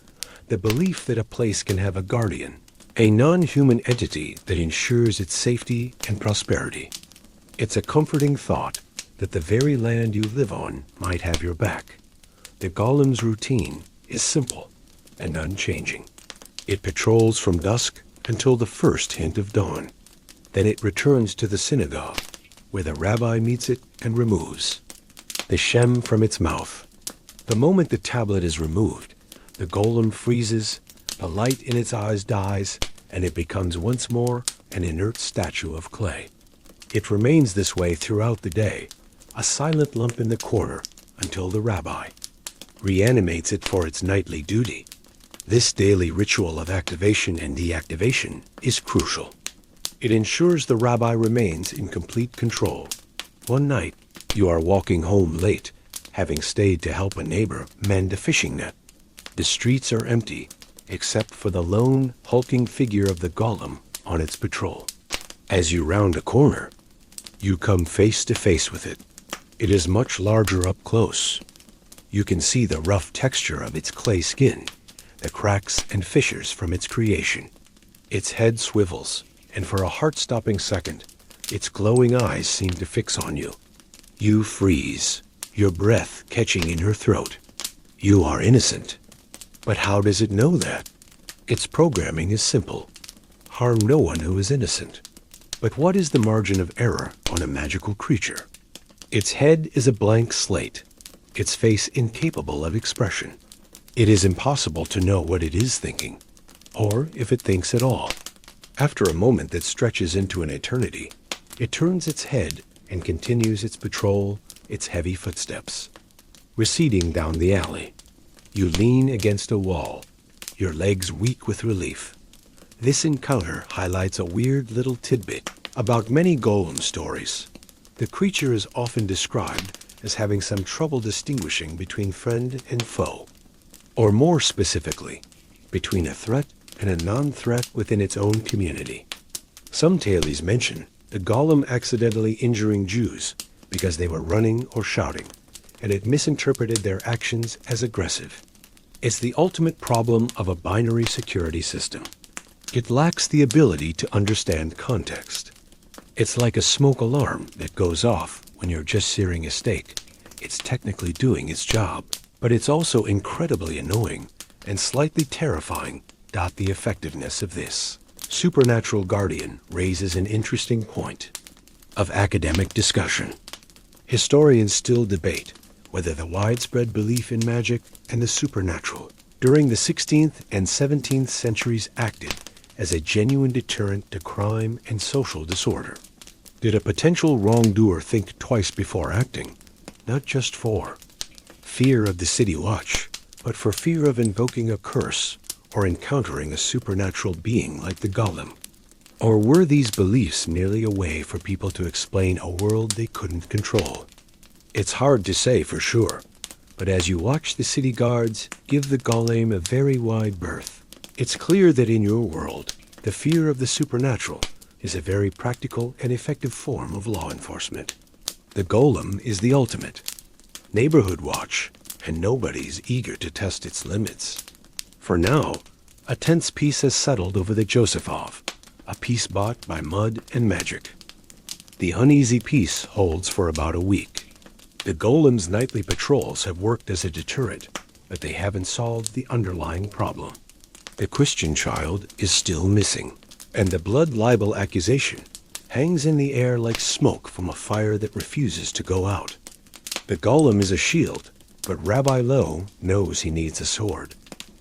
the belief that a place can have a guardian, a non-human entity that ensures its safety and prosperity. It's a comforting thought that the very land you live on might have your back. The golem's routine is simple and unchanging. It patrols from dusk until the first hint of dawn. Then it returns to the synagogue, where the rabbi meets it and removes the shem from its mouth. The moment the tablet is removed, the golem freezes, the light in its eyes dies, and it becomes once more an inert statue of clay. It remains this way throughout the day, a silent lump in the corner, until the rabbi reanimates it for its nightly duty. This daily ritual of activation and deactivation is crucial. It ensures the rabbi remains in complete control. One night, you are walking home late, having stayed to help a neighbor mend a fishing net. The streets are empty, except for the lone, hulking figure of the golem on its patrol. As you round a corner, you come face to face with it. It is much larger up close. You can see the rough texture of its clay skin, the cracks and fissures from its creation. Its head swivels, and for a heart-stopping second, its glowing eyes seem to fix on you. You freeze, your breath catching in your throat. You are innocent. But how does it know that? Its programming is simple. Harm no one who is innocent. But what is the margin of error on a magical creature? Its head is a blank slate, its face incapable of expression. It is impossible to know what it is thinking, or if it thinks at all. After a moment that stretches into an eternity, it turns its head and continues its patrol, its heavy footsteps. Receding down the alley, you lean against a wall, your legs weak with relief. This encounter highlights a weird little tidbit about many golem stories. The creature is often described as having some trouble distinguishing between friend and foe, or more specifically, between a threat and a non-threat within its own community. Some tales mention the golem accidentally injuring Jews because they were running or shouting, and it misinterpreted their actions as aggressive. It's the ultimate problem of a binary security system. It lacks the ability to understand context. It's like a smoke alarm that goes off when you're just searing a steak. It's technically doing its job, but it's also incredibly annoying and slightly terrifying. The effectiveness of this supernatural guardian raises an interesting point of academic discussion. Historians still debate whether the widespread belief in magic and the supernatural during the 16th and 17th centuries acted as a genuine deterrent to crime and social disorder. Did a potential wrongdoer think twice before acting, not just for fear of the city watch, but for fear of invoking a curse or encountering a supernatural being like the golem? Or were these beliefs merely a way for people to explain a world they couldn't control? It's hard to say for sure, but as you watch the city guards give the golem a very wide berth, it's clear that in your world, the fear of the supernatural is a very practical and effective form of law enforcement. The golem is the ultimate neighborhood watch, and nobody's eager to test its limits. For now, a tense peace has settled over the Josephov, a peace bought by mud and magic. The uneasy peace holds for about a week. The golem's nightly patrols have worked as a deterrent, but they haven't solved the underlying problem. The Christian child is still missing, and the blood libel accusation hangs in the air like smoke from a fire that refuses to go out. The golem is a shield, but Rabbi Loew knows he needs a sword.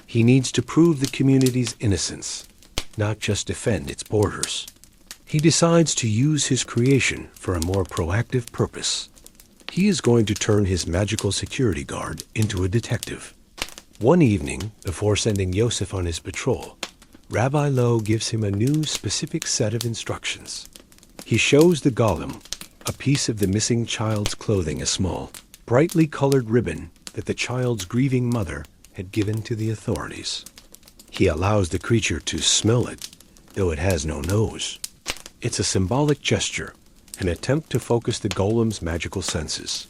He needs to prove the community's innocence, not just defend its borders. He decides to use his creation for a more proactive purpose. He is going to turn his magical security guard into a detective. One evening, before sending Yosef on his patrol, Rabbi Loew gives him a new specific set of instructions. He shows the golem a piece of the missing child's clothing, a small, brightly colored ribbon that the child's grieving mother had given to the authorities. He allows the creature to smell it, though it has no nose. It's a symbolic gesture, an attempt to focus the golem's magical senses.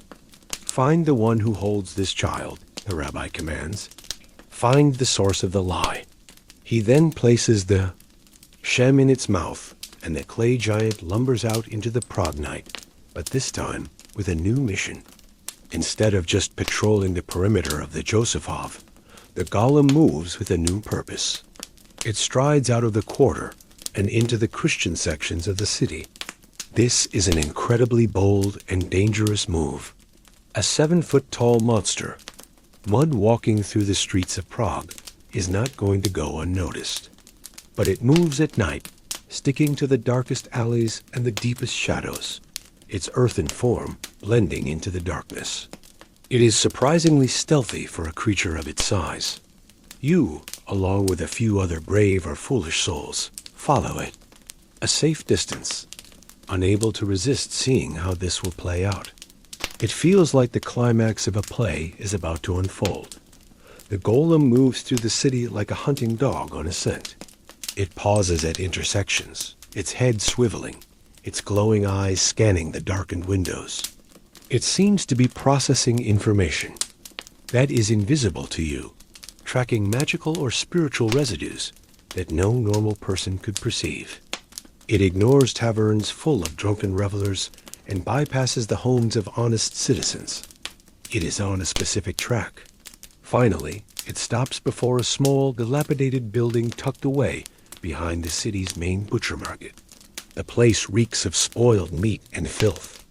Find the one who holds this child, the rabbi commands. Find the source of the lie. He then places the shem in its mouth, and the clay giant lumbers out into the Prague night, but this time with a new mission. Instead of just patrolling the perimeter of the Josephov, the golem moves with a new purpose. It strides out of the quarter and into the Christian sections of the city. This is an incredibly bold and dangerous move. A 7-foot-tall monster, mud walking through the streets of Prague, is not going to go unnoticed. But it moves at night, sticking to the darkest alleys and the deepest shadows, its earthen form blending into the darkness. It is surprisingly stealthy for a creature of its size. You, along with a few other brave or foolish souls, follow it. A safe distance, unable to resist seeing how this will play out. It feels like the climax of a play is about to unfold. The golem moves through the city like a hunting dog on a scent. It pauses at intersections, its head swiveling, its glowing eyes scanning the darkened windows. It seems to be processing information that is invisible to you, tracking magical or spiritual residues that no normal person could perceive. It ignores taverns full of drunken revelers and bypasses the homes of honest citizens. It is on a specific track. Finally, it stops before a small, dilapidated building tucked away behind the city's main butcher market. The place reeks of spoiled meat and filth.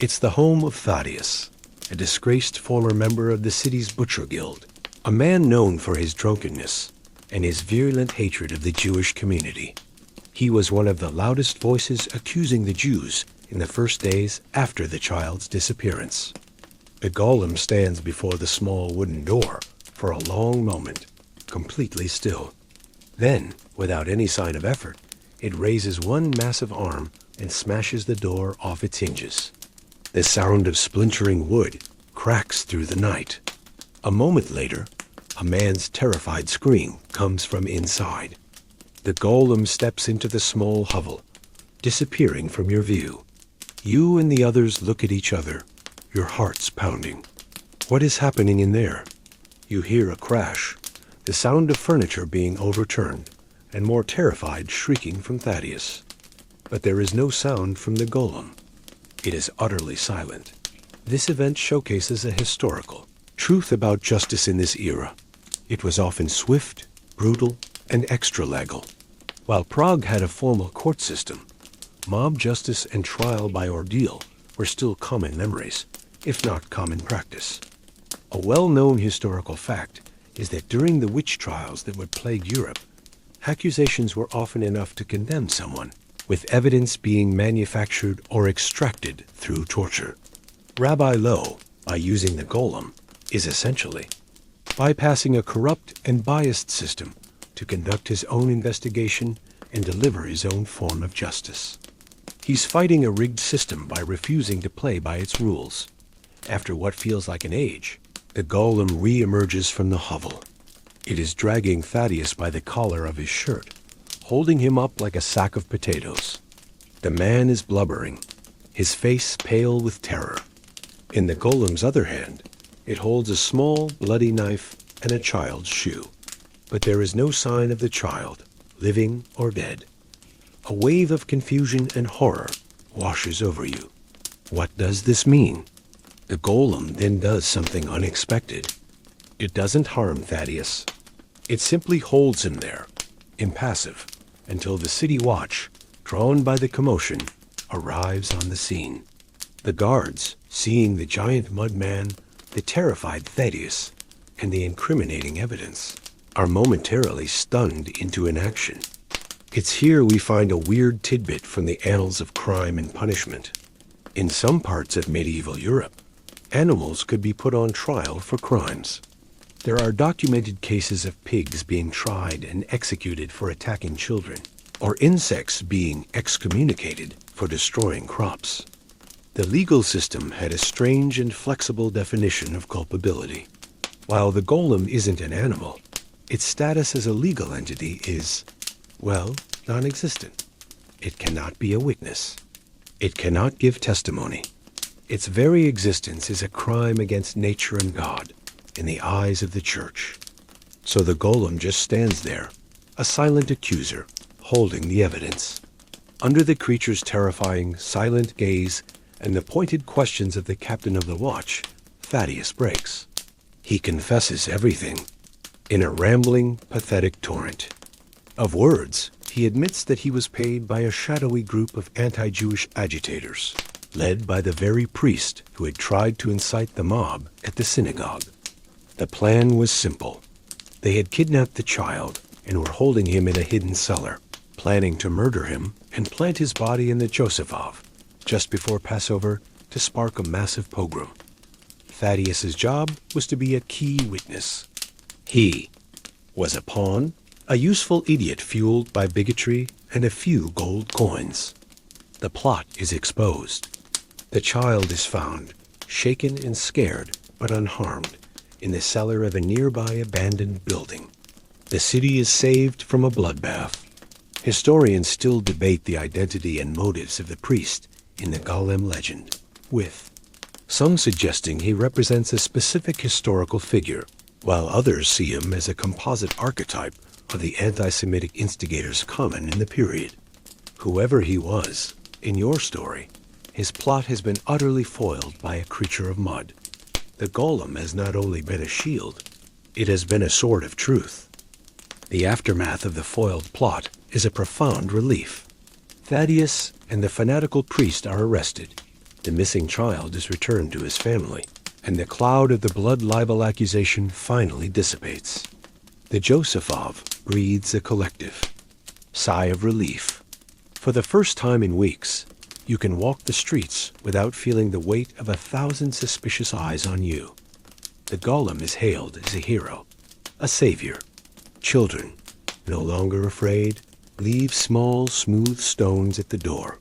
It's the home of Thaddeus, a disgraced former member of the city's butcher guild, a man known for his drunkenness and his virulent hatred of the Jewish community. He was one of the loudest voices accusing the Jews in the first days after the child's disappearance. The golem stands before the small wooden door for a long moment, completely still. Then, without any sign of effort, it raises one massive arm and smashes the door off its hinges. The sound of splintering wood cracks through the night. A moment later, a man's terrified scream comes from inside. The golem steps into the small hovel, disappearing from your view. You and the others look at each other, your hearts pounding. What is happening in there? You hear a crash, the sound of furniture being overturned, and more terrified shrieking from Thaddeus. But there is no sound from the golem. It is utterly silent. This event showcases a historical truth about justice in this era. It was often swift, brutal, and extra-legal. While Prague had a formal court system, mob justice and trial by ordeal were still common memories, if not common practice. A well-known historical fact is that during the witch trials that would plague Europe, accusations were often enough to condemn someone, with evidence being manufactured or extracted through torture. Rabbi Loew, by using the golem, is essentially bypassing a corrupt and biased system to conduct his own investigation and deliver his own form of justice. He's fighting a rigged system by refusing to play by its rules. After what feels like an age, the golem re-emerges from the hovel. It is dragging Thaddeus by the collar of his shirt, holding him up like a sack of potatoes. The man is blubbering, his face pale with terror. In the golem's other hand, it holds a small, bloody knife and a child's shoe. But there is no sign of the child, living or dead. A wave of confusion and horror washes over you. What does this mean? The golem then does something unexpected. It doesn't harm Thaddeus. It simply holds him there, impassive, until the city watch, drawn by the commotion, arrives on the scene. The guards, seeing the giant mud man, the terrified Thaddeus, and the incriminating evidence, are momentarily stunned into inaction. It's here we find a weird tidbit from the annals of crime and punishment. In some parts of medieval Europe, animals could be put on trial for crimes. There are documented cases of pigs being tried and executed for attacking children, or insects being excommunicated for destroying crops. The legal system had a strange and flexible definition of culpability. While the golem isn't an animal, its status as a legal entity is, well, non-existent. It cannot be a witness. It cannot give testimony. Its very existence is a crime against nature and God in the eyes of the church. So the golem just stands there, a silent accuser, holding the evidence. Under the creature's terrifying, silent gaze and the pointed questions of the captain of the watch, Thaddeus breaks. He confesses everything in a rambling, pathetic torrent. Of words, he admits that he was paid by a shadowy group of anti-Jewish agitators, led by the very priest who had tried to incite the mob at the synagogue. The plan was simple. They had kidnapped the child and were holding him in a hidden cellar, planning to murder him and plant his body in the Josefov just before Passover to spark a massive pogrom. Thaddeus's job was to be a key witness. He was a pawn, a useful idiot fueled by bigotry and a few gold coins. The plot is exposed. The child is found, shaken and scared, but unharmed, in the cellar of a nearby abandoned building. The city is saved from a bloodbath. Historians still debate the identity and motives of the priest in the Golem legend, with some suggesting he represents a specific historical figure, while others see him as a composite archetype of the anti-Semitic instigators common in the period. Whoever he was, in your story, his plot has been utterly foiled by a creature of mud. The golem has not only been a shield, it has been a sword of truth. The aftermath of the foiled plot is a profound relief. Thaddeus and the fanatical priest are arrested, The missing child is returned to his family, and the cloud of the blood libel accusation finally dissipates. The Josephov breathes a collective sigh of relief. For the first time in weeks, you can walk the streets without feeling the weight of 1,000 suspicious eyes on you. The golem is hailed as a hero, a savior. Children, no longer afraid, leave small, smooth stones at the door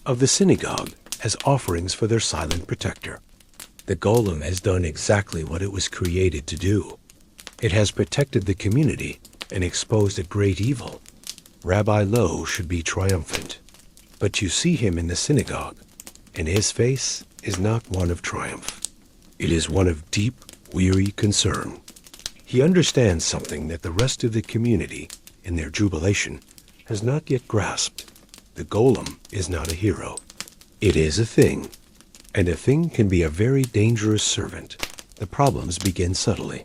of the synagogue as offerings for their silent protector. The golem has done exactly what it was created to do. It has protected the community and exposed a great evil. Rabbi Loew should be triumphant. But you see him in the synagogue, and his face is not one of triumph. It is one of deep, weary concern. He understands something that the rest of the community, in their jubilation, has not yet grasped. The golem is not a hero. It is a thing, and a thing can be a very dangerous servant. The problems begin subtly.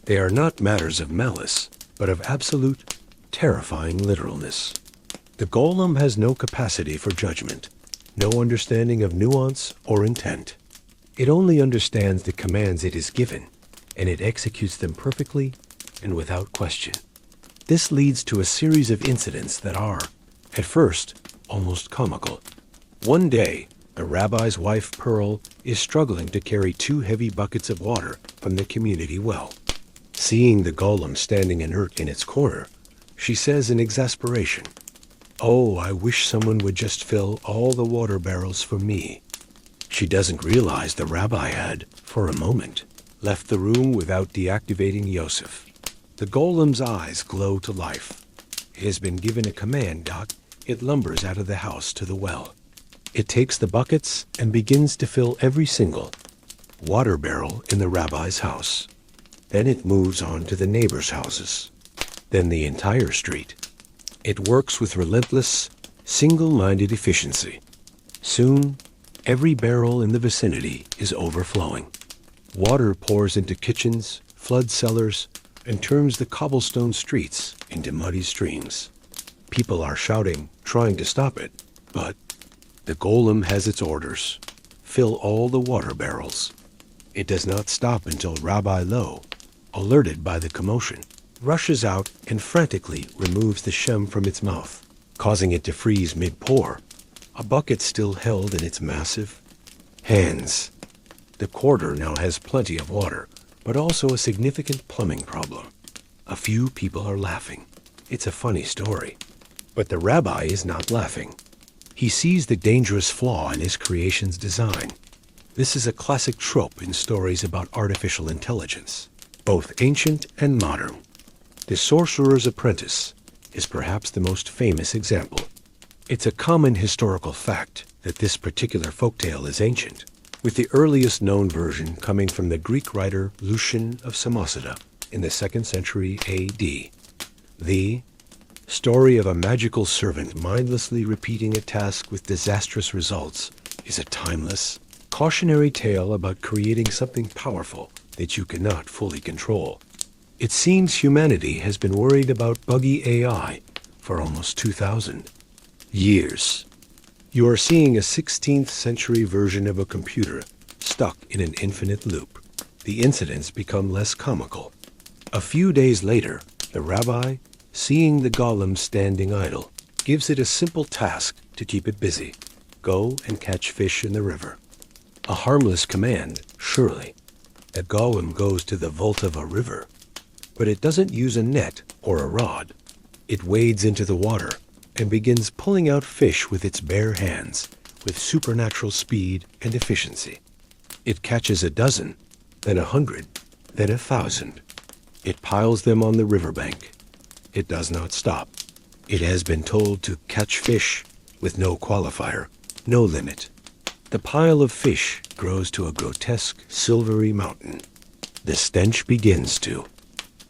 They are not matters of malice, but of absolute, terrifying literalness. The golem has no capacity for judgment, no understanding of nuance or intent. It only understands the commands it is given, and it executes them perfectly and without question. This leads to a series of incidents that are, at first, almost comical. One day, the rabbi's wife, Pearl, is struggling to carry 2 heavy buckets of water from the community well. Seeing the golem standing inert in its corner, she says in exasperation, "Oh, I wish someone would just fill all the water barrels for me." She doesn't realize the rabbi had, for a moment, left the room without deactivating Yosef. The golem's eyes glow to life. It has been given a command, Doc. It lumbers out of the house to the well. It takes the buckets and begins to fill every single water barrel in the rabbi's house. Then it moves on to the neighbors' houses. Then the entire street. It works with relentless, single-minded efficiency. Soon, every barrel in the vicinity is overflowing. Water pours into kitchens, floods cellars, and turns the cobblestone streets into muddy streams. People are shouting, trying to stop it, but the golem has its orders. Fill all the water barrels. It does not stop until Rabbi Loew, alerted by the commotion, rushes out and frantically removes the shem from its mouth, causing it to freeze mid-pour, a bucket still held in its massive hands. The quarter now has plenty of water, but also a significant plumbing problem. A few people are laughing. It's a funny story. But the rabbi is not laughing. He sees the dangerous flaw in his creation's design. This is a classic trope in stories about artificial intelligence, both ancient and modern. The Sorcerer's Apprentice is perhaps the most famous example. It's a common historical fact that this particular folktale is ancient, with the earliest known version coming from the Greek writer Lucian of Samosata in the 2nd century A.D. The story of a magical servant mindlessly repeating a task with disastrous results is a timeless, cautionary tale about creating something powerful that you cannot fully control. It seems humanity has been worried about buggy AI for almost 2,000 years. You are seeing a 16th century version of a computer stuck in an infinite loop. The incidents become less comical. A few days later, the rabbi, seeing the golem standing idle, gives it a simple task to keep it busy. Go and catch fish in the river. A harmless command, surely. The golem goes to the vault of a river, but it doesn't use a net or a rod. It wades into the water and begins pulling out fish with its bare hands, with supernatural speed and efficiency. It catches a dozen, then 100, then 1,000. It piles them on the riverbank. It does not stop. It has been told to catch fish with no qualifier, no limit. The pile of fish grows to a grotesque, silvery mountain. The stench begins to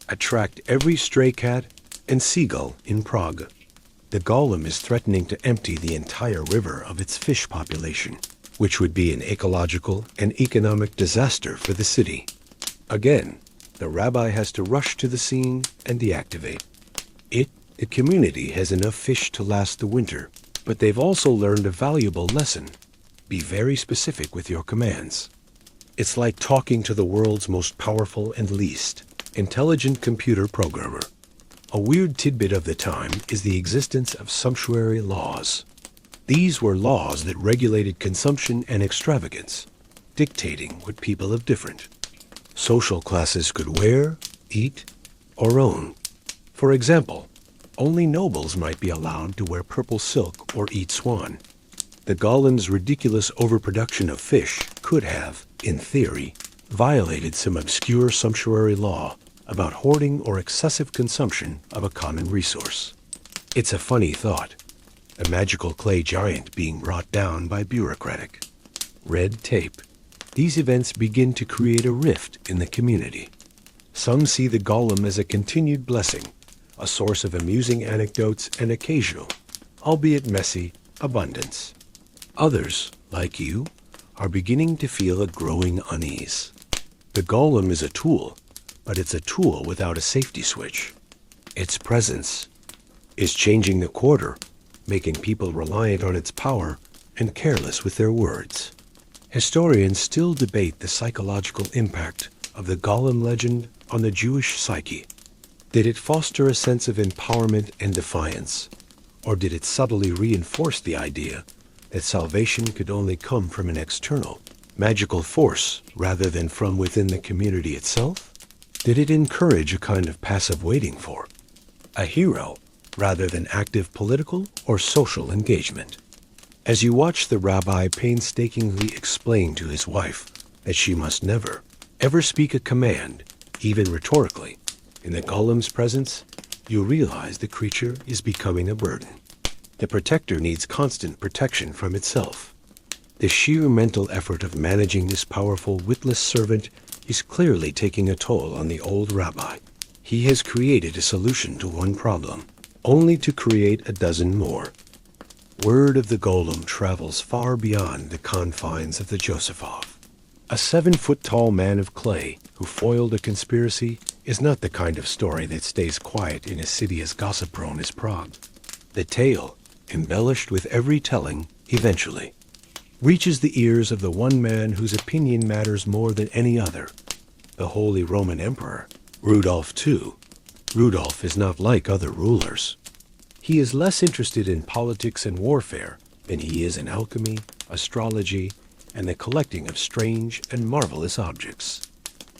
attract every stray cat and seagull in Prague. The golem is threatening to empty the entire river of its fish population, which would be an ecological and economic disaster for the city. Again, the rabbi has to rush to the scene and deactivate. The community has enough fish to last the winter, but they've also learned a valuable lesson. Be very specific with your commands. It's like talking to the world's most powerful and least intelligent computer programmer. A weird tidbit of the time is the existence of sumptuary laws. These were laws that regulated consumption and extravagance, dictating what people of different social classes could wear, eat, or own. For example, only nobles might be allowed to wear purple silk or eat swan. The golem's ridiculous overproduction of fish could have, in theory, violated some obscure sumptuary law about hoarding or excessive consumption of a common resource. It's a funny thought, a magical clay giant being brought down by bureaucratic red tape. These events begin to create a rift in the community. Some see the golem as a continued blessing, a source of amusing anecdotes and occasional, albeit messy, abundance. Others, like you, are beginning to feel a growing unease. The golem is a tool, but it's a tool without a safety switch. Its presence is changing the quarter, making people reliant on its power and careless with their words. Historians still debate the psychological impact of the golem legend on the Jewish psyche. Did it foster a sense of empowerment and defiance, or did it subtly reinforce the idea that salvation could only come from an external, magical force rather than from within the community itself? Did it encourage a kind of passive waiting for a hero rather than active political or social engagement? As you watch the rabbi painstakingly explain to his wife that she must never, ever speak a command, even rhetorically, in the golem's presence, you realize the creature is becoming a burden. The protector needs constant protection from itself. The sheer mental effort of managing this powerful, witless servant is clearly taking a toll on the old rabbi. He has created a solution to one problem, only to create a dozen more. Word of the golem travels far beyond the confines of the Josephov. A 7-foot-tall man of clay who foiled a conspiracy is not the kind of story that stays quiet in a city as gossip-prone as Prague. The tale, embellished with every telling, eventually reaches the ears of the one man whose opinion matters more than any other, the Holy Roman Emperor, Rudolph II. Rudolph is not like other rulers. He is less interested in politics and warfare than he is in alchemy, astrology, and the collecting of strange and marvelous objects.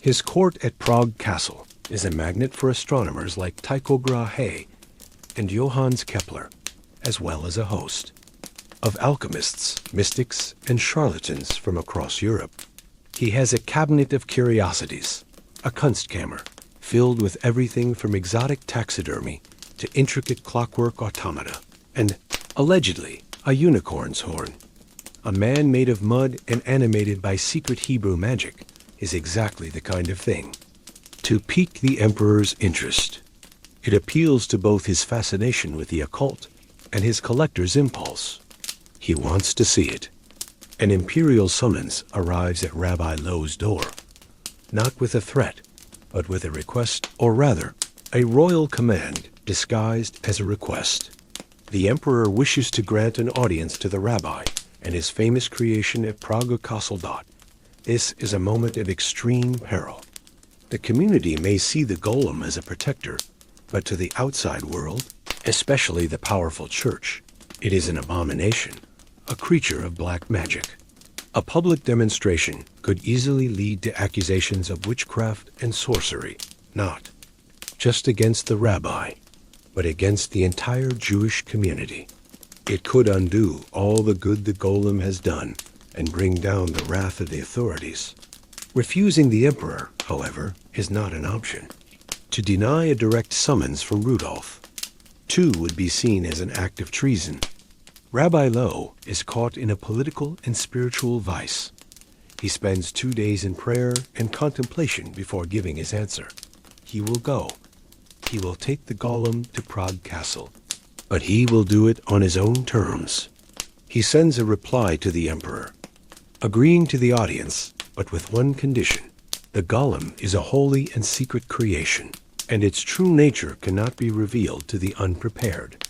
His court at Prague Castle is a magnet for astronomers like Tycho Brahe and Johannes Kepler, as well as a host of alchemists, mystics, and charlatans from across Europe. He has a cabinet of curiosities, a Kunstkammer, filled with everything from exotic taxidermy to intricate clockwork automata, and, allegedly, a unicorn's horn. A man made of mud and animated by secret Hebrew magic is exactly the kind of thing to pique the emperor's interest. It appeals to both his fascination with the occult and his collector's impulse. He wants to see it. An imperial summons arrives at Rabbi Loew's door, not with a threat, but with a request, or rather, a royal command disguised as a request. The emperor wishes to grant an audience to the rabbi and his famous creation at Prague Castle. This is a moment of extreme peril. The community may see the golem as a protector, but to the outside world, especially the powerful church, it is an abomination, a creature of black magic. A public demonstration could easily lead to accusations of witchcraft and sorcery, not just against the rabbi, but against the entire Jewish community. It could undo all the good the golem has done and bring down the wrath of the authorities. Refusing the emperor, however, is not an option. To deny a direct summons from Rudolph, too, would be seen as an act of treason. Rabbi Loew is caught in a political and spiritual vice. He spends 2 days in prayer and contemplation before giving his answer. He will go. He will take the golem to Prague Castle, but he will do it on his own terms. He sends a reply to the emperor, agreeing to the audience, but with one condition. The golem is a holy and secret creation, and its true nature cannot be revealed to the unprepared.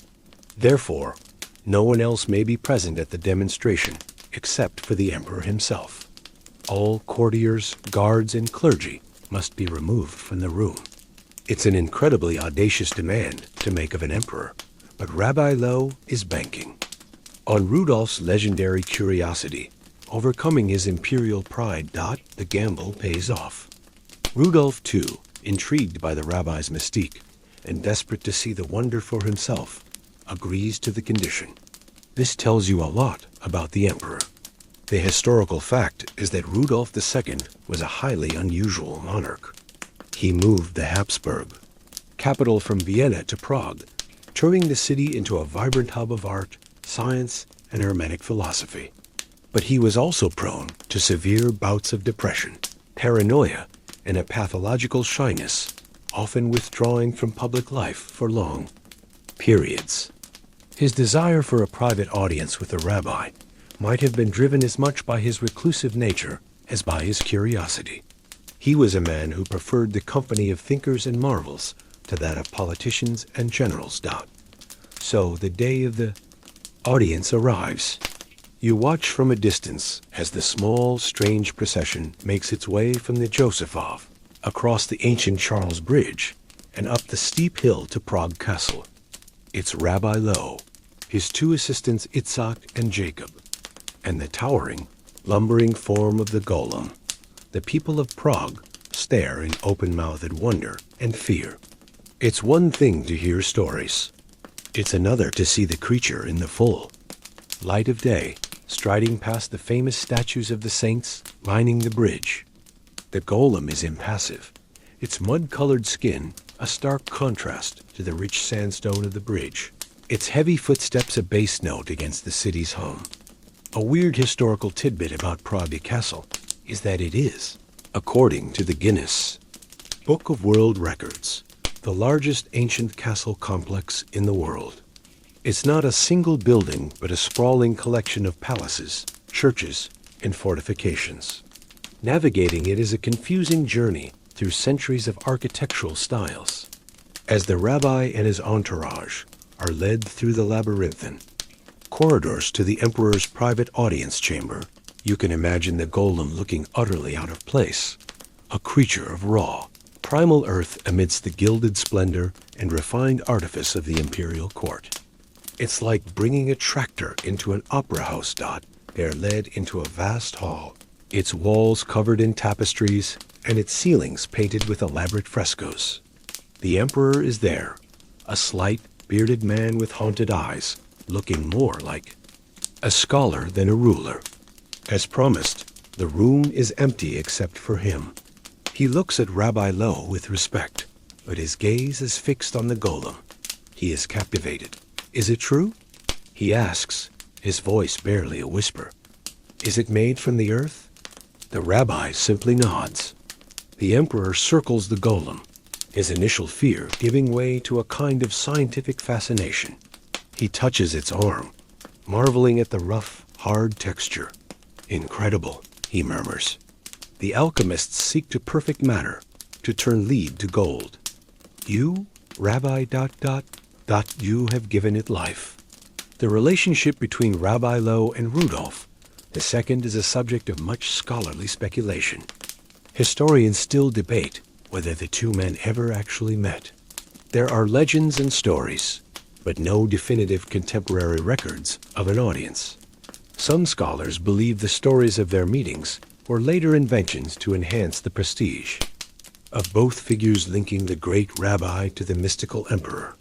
Therefore, no one else may be present at the demonstration, except for the emperor himself. All courtiers, guards, and clergy must be removed from the room. It's an incredibly audacious demand to make of an emperor, but Rabbi Loew is banking on Rudolph's legendary curiosity. Overcoming his imperial pride, the gamble pays off. Rudolph, too, intrigued by the rabbi's mystique and desperate to see the wonder for himself, agrees to the condition. This tells you a lot about the emperor. The historical fact is that Rudolph II was a highly unusual monarch. He moved the Habsburg capital from Vienna to Prague, turning the city into a vibrant hub of art, science, and Hermetic philosophy. But he was also prone to severe bouts of depression, paranoia, and a pathological shyness, often withdrawing from public life for long periods. His desire for a private audience with the rabbi might have been driven as much by his reclusive nature as by his curiosity. He was a man who preferred the company of thinkers and marvels to that of politicians and generals. So the day of the audience arrives. You watch from a distance as the small, strange procession makes its way from the Josephov, across the ancient Charles Bridge, and up the steep hill to Prague Castle. It's Rabbi Loew, his two assistants Itzhak and Jacob, and the towering, lumbering form of the Golem. The people of Prague stare in open-mouthed wonder and fear. It's one thing to hear stories. It's another to see the creature in the full light of day, striding past the famous statues of the saints lining the bridge. The Golem is impassive, its mud-colored skin a stark contrast to the rich sandstone of the bridge, its heavy footsteps a bass note against the city's hum. A weird historical tidbit about Prague Castle is that it is, according to the Guinness Book of World Records, the largest ancient castle complex in the world. It's not a single building, but a sprawling collection of palaces, churches, and fortifications. Navigating it is a confusing journey through centuries of architectural styles. As the rabbi and his entourage are led through the labyrinthine corridors to the emperor's private audience chamber, you can imagine the Golem looking utterly out of place, a creature of raw, primal earth amidst the gilded splendor and refined artifice of the imperial court. It's like bringing a tractor into an opera house. They're led into a vast hall, its walls covered in tapestries and its ceilings painted with elaborate frescoes. The emperor is there, a slight, bearded man with haunted eyes, looking more like a scholar than a ruler. As promised, the room is empty except for him. He looks at Rabbi Loew with respect, but his gaze is fixed on the Golem. He is captivated. Is it true? He asks, his voice barely a whisper. Is it made from the earth? The rabbi simply nods. The emperor circles the Golem, his initial fear giving way to a kind of scientific fascination. He touches its arm, marveling at the rough, hard texture. Incredible, he murmurs. The alchemists seek to perfect matter, to turn lead to gold. You, Rabbi... you have given it life. The relationship between Rabbi Loew and Rudolph II is a subject of much scholarly speculation. Historians still debate whether the two men ever actually met. There are legends and stories, but no definitive contemporary records of an audience. Some scholars believe the stories of their meetings were later inventions to enhance the prestige of both figures, linking the great rabbi to the mystical emperor.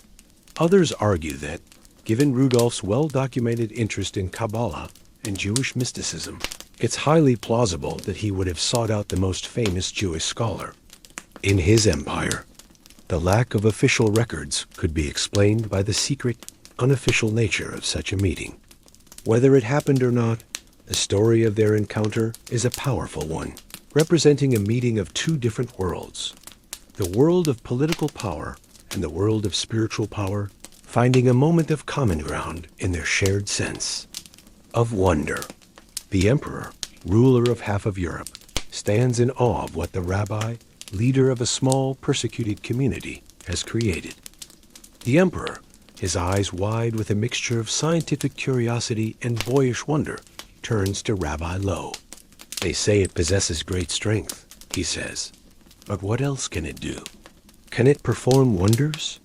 Others argue that, given Rudolph's well-documented interest in Kabbalah and Jewish mysticism, it's highly plausible that he would have sought out the most famous Jewish scholar. In his empire, the lack of official records could be explained by the secret, unofficial nature of such a meeting. Whether it happened or not, the story of their encounter is a powerful one, representing a meeting of two different worlds. The world of political power and the world of spiritual power, finding a moment of common ground in their shared sense of wonder. The emperor, ruler of half of Europe, stands in awe of what the rabbi, leader of a small, persecuted community, has created. The emperor, his eyes wide with a mixture of scientific curiosity and boyish wonder, turns to Rabbi Loew. They say it possesses great strength, he says. But what else can it do? Can it perform wonders?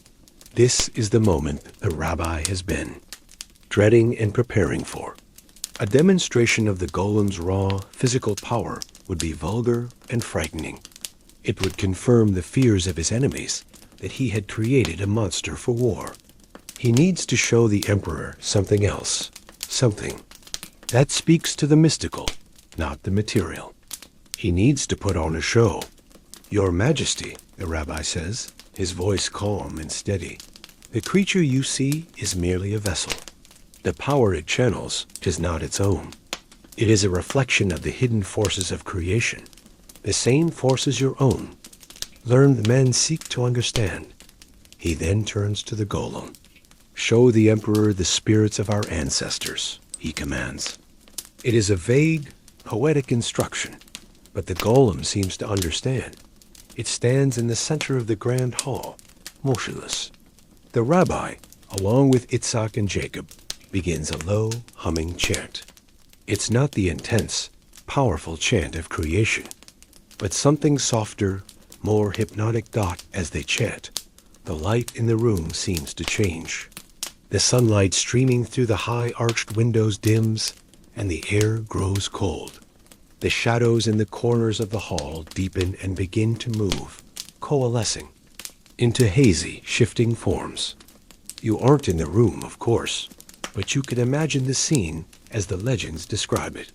This is the moment the rabbi has been dreading and preparing for. A demonstration of the golem's raw, physical power would be vulgar and frightening. It would confirm the fears of his enemies that he had created a monster for war. He needs to show the emperor something else, something that speaks to the mystical, not the material. He needs to put on a show. Your Majesty, the rabbi says, his voice calm and steady, the creature you see is merely a vessel. The power it channels is not its own. It is a reflection of the hidden forces of creation, the same forces your own. Learned men seek to understand. He then turns to the golem. Show the emperor the spirits of our ancestors, he commands. It is a vague, poetic instruction, but the golem seems to understand. It stands in the center of the grand hall, motionless. The rabbi, along with Itzhak and Jacob, begins a low, humming chant. It's not the intense, powerful chant of creation, but something softer, more hypnotic. As they chant, the light in the room seems to change. The sunlight streaming through the high arched windows dims, and the air grows cold. The shadows in the corners of the hall deepen and begin to move, coalescing into hazy, shifting forms. You aren't in the room, of course, but you can imagine the scene as the legends describe it.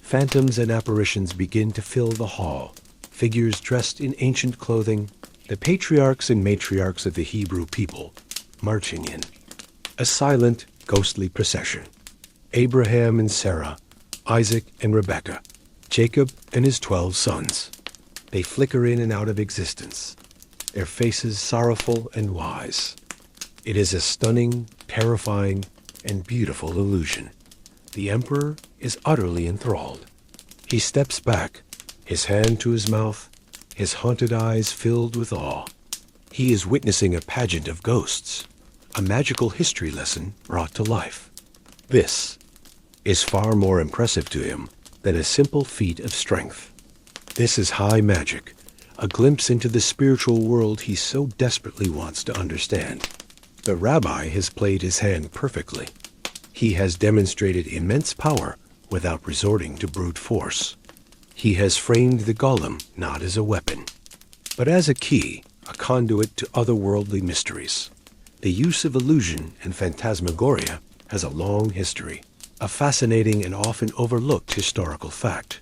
Phantoms and apparitions begin to fill the hall, figures dressed in ancient clothing, the patriarchs and matriarchs of the Hebrew people, marching in. A silent, ghostly procession. Abraham and Sarah, Isaac and Rebekah, Jacob and his 12 sons. They flicker in and out of existence, their faces sorrowful and wise. It is a stunning, terrifying, and beautiful illusion. The emperor is utterly enthralled. He steps back, his hand to his mouth, his haunted eyes filled with awe. He is witnessing a pageant of ghosts, a magical history lesson brought to life. This is far more impressive to him than a simple feat of strength. This is high magic, a glimpse into the spiritual world he so desperately wants to understand. The rabbi has played his hand perfectly. He has demonstrated immense power without resorting to brute force. He has framed the golem not as a weapon, but as a key, a conduit to otherworldly mysteries. The use of illusion and phantasmagoria has a long history, a fascinating and often overlooked historical fact.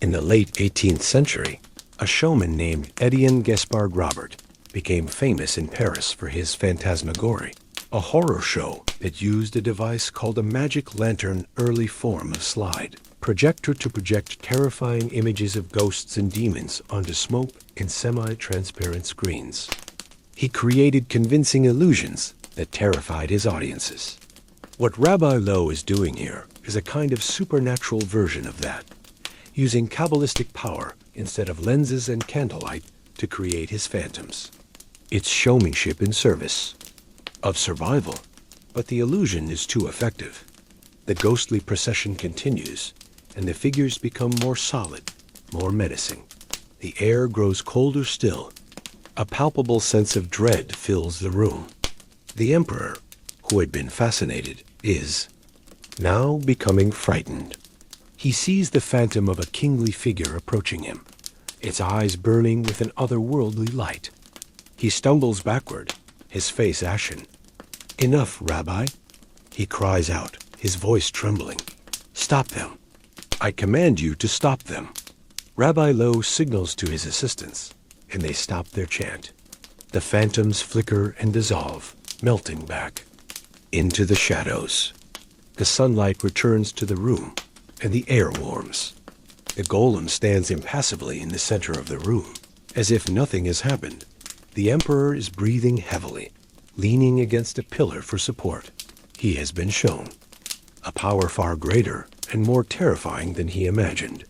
In the late 18th century, a showman named Etienne Gaspard Robert became famous in Paris for his phantasmagorie, a horror show that used a device called a magic lantern, early form of slide projector, to project terrifying images of ghosts and demons onto smoke and semi-transparent screens. He created convincing illusions that terrified his audiences. What Rabbi Loew is doing here is a kind of supernatural version of that, using Kabbalistic power instead of lenses and candlelight to create his phantoms. It's showmanship in service of survival, but the illusion is too effective. The ghostly procession continues, and the figures become more solid, more menacing. The air grows colder still. A palpable sense of dread fills the room. The emperor, who had been fascinated, is now becoming frightened. He sees the phantom of a kingly figure approaching him, its eyes burning with an otherworldly light. He stumbles backward, his face ashen. "Enough, Rabbi," he cries out, his voice trembling. "Stop them. I command you to stop them." Rabbi Loew signals to his assistants, and they stop their chant. The phantoms flicker and dissolve, melting back into the shadows. The sunlight returns to the room, and the air warms. The golem stands impassively in the center of the room, as if nothing has happened. The emperor is breathing heavily, leaning against a pillar for support. He has been shown a power far greater and more terrifying than he imagined.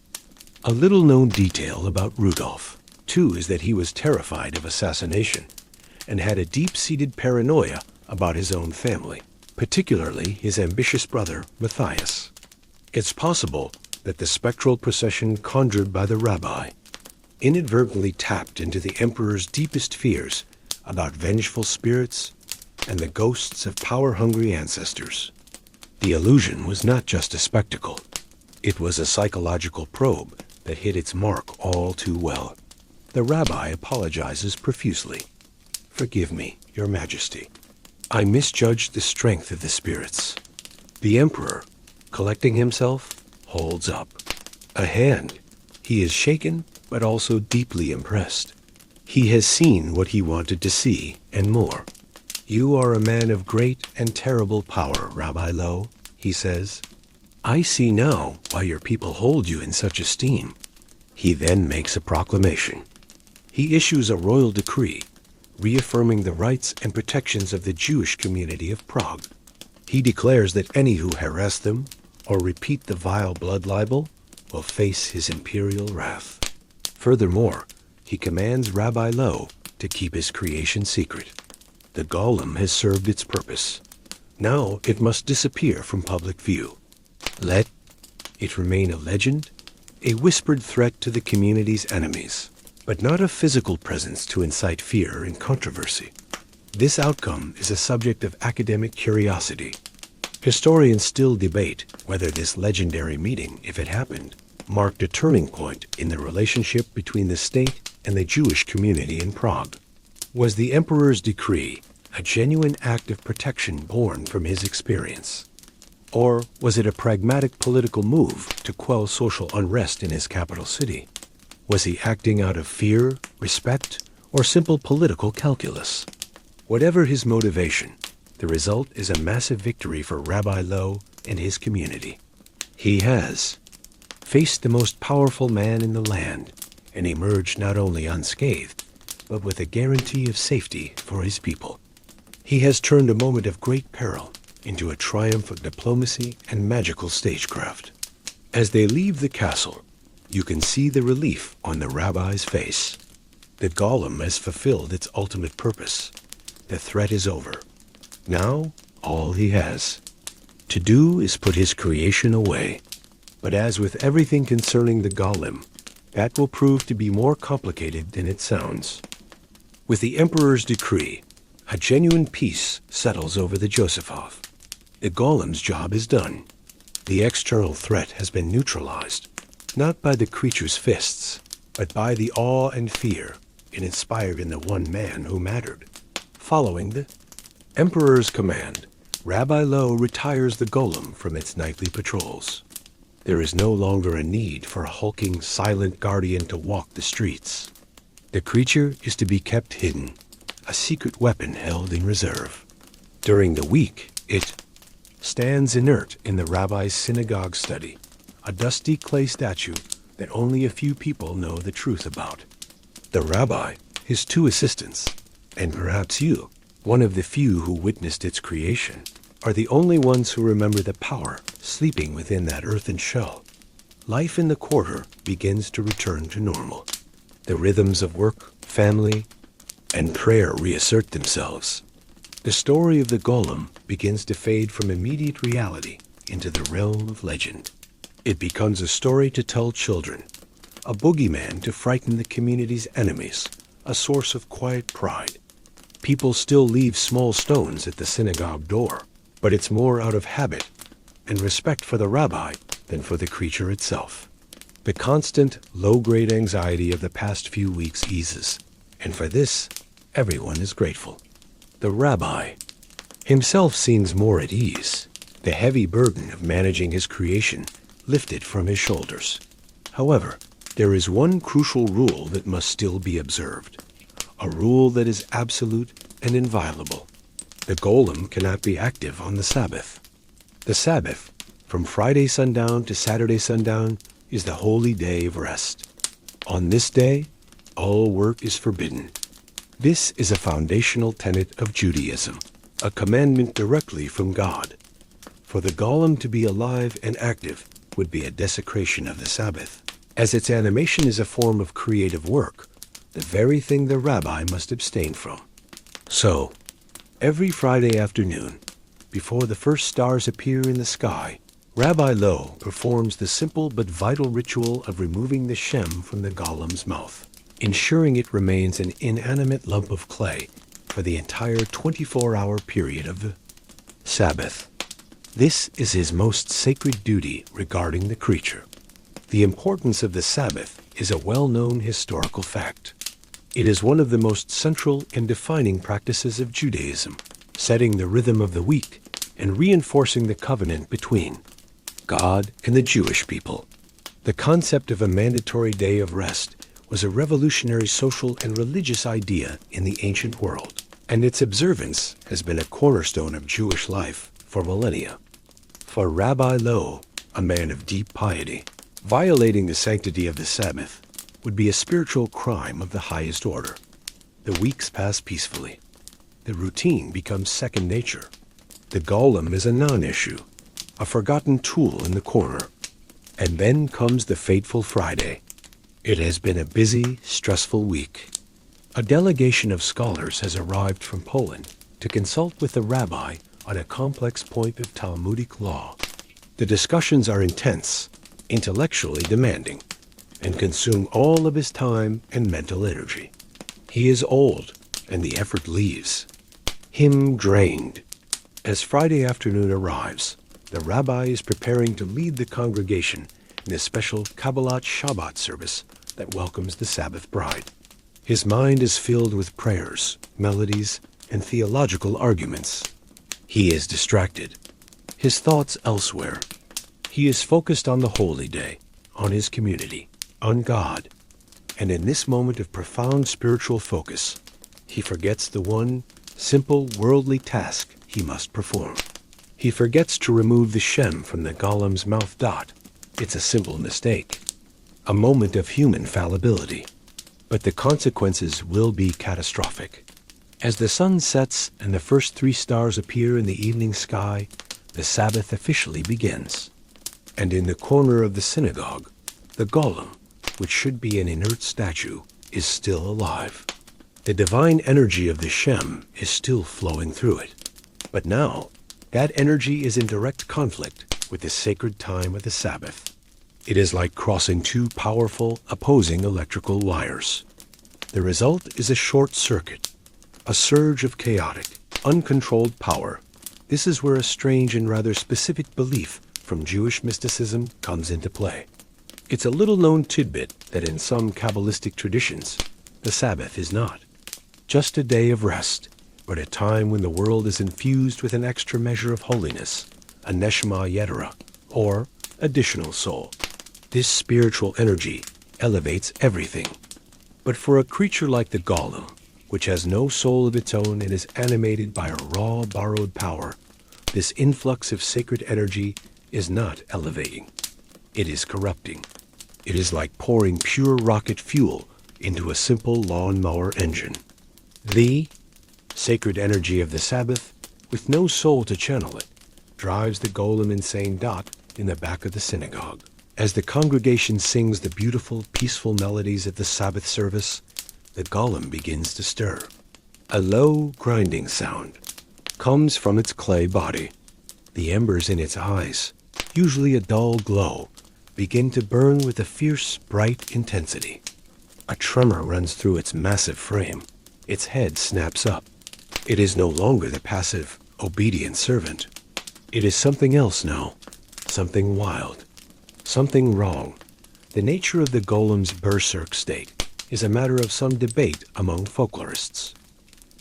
A little-known detail about Rudolph, too, is that he was terrified of assassination and had a deep-seated paranoia about his own family, particularly his ambitious brother, Matthias. It's possible that the spectral procession conjured by the rabbi inadvertently tapped into the emperor's deepest fears about vengeful spirits and the ghosts of power-hungry ancestors. The illusion was not just a spectacle. It was a psychological probe that hit its mark all too well. The rabbi apologizes profusely. "Forgive me, Your Majesty. I misjudged the strength of the spirits." The emperor, collecting himself, holds up a hand. He is shaken, but also deeply impressed. He has seen what he wanted to see, and more. "You are a man of great and terrible power, Rabbi Loew," he says. "I see now why your people hold you in such esteem." He then makes a proclamation. He issues a royal decree, reaffirming the rights and protections of the Jewish community of Prague. He declares that any who harass them or repeat the vile blood libel will face his imperial wrath. Furthermore, he commands Rabbi Loew to keep his creation secret. The golem has served its purpose. Now it must disappear from public view. Let it remain a legend, a whispered threat to the community's enemies, but not a physical presence to incite fear and controversy. This outcome is a subject of academic curiosity. Historians still debate whether this legendary meeting, if it happened, marked a turning point in the relationship between the state and the Jewish community in Prague. Was the emperor's decree a genuine act of protection born from his experience? Or was it a pragmatic political move to quell social unrest in his capital city? Was he acting out of fear, respect, or simple political calculus? Whatever his motivation, the result is a massive victory for Rabbi Loew and his community. He has faced the most powerful man in the land and emerged not only unscathed, but with a guarantee of safety for his people. He has turned a moment of great peril into a triumph of diplomacy and magical stagecraft. As they leave the castle, you can see the relief on the rabbi's face. The golem has fulfilled its ultimate purpose. The threat is over. Now, all he has to do is put his creation away. But as with everything concerning the golem, that will prove to be more complicated than it sounds. With the emperor's decree, a genuine peace settles over the Josephof. The golem's job is done. The external threat has been neutralized, not by the creature's fists, but by the awe and fear it inspired in the one man who mattered. Following the emperor's command, Rabbi Loew retires the golem from its nightly patrols. There is no longer a need for a hulking, silent guardian to walk the streets. The creature is to be kept hidden, a secret weapon held in reserve. During the week, it stands inert in the rabbi's synagogue study, a dusty clay statue that only a few people know the truth about. The rabbi, his two assistants, and perhaps you, one of the few who witnessed its creation, are the only ones who remember the power sleeping within that earthen shell. Life in the quarter begins to return to normal. The rhythms of work, family, and prayer reassert themselves. The story of the golem begins to fade from immediate reality into the realm of legend. It becomes a story to tell children, a boogeyman to frighten the community's enemies, a source of quiet pride. People still leave small stones at the synagogue door, but it's more out of habit and respect for the rabbi than for the creature itself. The constant, low-grade anxiety of the past few weeks eases, and for this, everyone is grateful. The rabbi himself seems more at ease, the heavy burden of managing his creation lifted from his shoulders. However, there is one crucial rule that must still be observed, a rule that is absolute and inviolable. The golem cannot be active on the Sabbath. The Sabbath, from Friday sundown to Saturday sundown, is the holy day of rest. On this day, all work is forbidden. This is a foundational tenet of Judaism, a commandment directly from God. For the golem to be alive and active would be a desecration of the Sabbath. As its animation is a form of creative work, the very thing the rabbi must abstain from. So, every Friday afternoon, before the first stars appear in the sky, Rabbi Loew performs the simple but vital ritual of removing the shem from the golem's mouth, ensuring it remains an inanimate lump of clay for the entire 24-hour period of the Sabbath. This is his most sacred duty regarding the creature. The importance of the Sabbath is a well-known historical fact. It is one of the most central and defining practices of Judaism, setting the rhythm of the week and reinforcing the covenant between God and the Jewish people. The concept of a mandatory day of rest was a revolutionary social and religious idea in the ancient world, and its observance has been a cornerstone of Jewish life for millennia. For Rabbi Loew, a man of deep piety, violating the sanctity of the Sabbath would be a spiritual crime of the highest order. The weeks pass peacefully. The routine becomes second nature. The golem is a non-issue, a forgotten tool in the corner. And then comes the fateful Friday. It has been a busy, stressful week. A delegation of scholars has arrived from Poland to consult with the rabbi on a complex point of Talmudic law. The discussions are intense, intellectually demanding, and consume all of his time and mental energy. He is old, and the effort leaves him drained. As Friday afternoon arrives, the rabbi is preparing to lead the congregation in a special Kabbalat Shabbat service that welcomes the Sabbath bride. His mind is filled with prayers, melodies, and theological arguments. He is distracted, his thoughts elsewhere. He is focused on the holy day, on his community, on God. And in this moment of profound spiritual focus, he forgets the one simple worldly task he must perform. He forgets to remove the shem from the golem's mouth. It's a simple mistake, a moment of human fallibility, but the consequences will be catastrophic. As the sun sets and the first 3 stars appear in the evening sky, the Sabbath officially begins. And in the corner of the synagogue, the golem, which should be an inert statue, is still alive. The divine energy of the shem is still flowing through it. But now, that energy is in direct conflict with the sacred time of the Sabbath. It is like crossing 2 powerful, opposing electrical wires. The result is a short circuit, a surge of chaotic, uncontrolled power. This is where a strange and rather specific belief from Jewish mysticism comes into play. It's a little-known tidbit that in some Kabbalistic traditions, the Sabbath is not just a day of rest, but a time when the world is infused with an extra measure of holiness, a neshama yetera, or additional soul. This spiritual energy elevates everything. But for a creature like the golem, which has no soul of its own and is animated by a raw, borrowed power, this influx of sacred energy is not elevating. It is corrupting. It is like pouring pure rocket fuel into a simple lawnmower engine. The sacred energy of the Sabbath, with no soul to channel it, drives the golem insane. In the back of the synagogue. As the congregation sings the beautiful, peaceful melodies of the Sabbath service, the golem begins to stir. A low, grinding sound comes from its clay body. The embers in its eyes, usually a dull glow, begin to burn with a fierce, bright intensity. A tremor runs through its massive frame. Its head snaps up. It is no longer the passive, obedient servant. It is something else now, something wild, something wrong. The nature of the golem's berserk state is a matter of some debate among folklorists.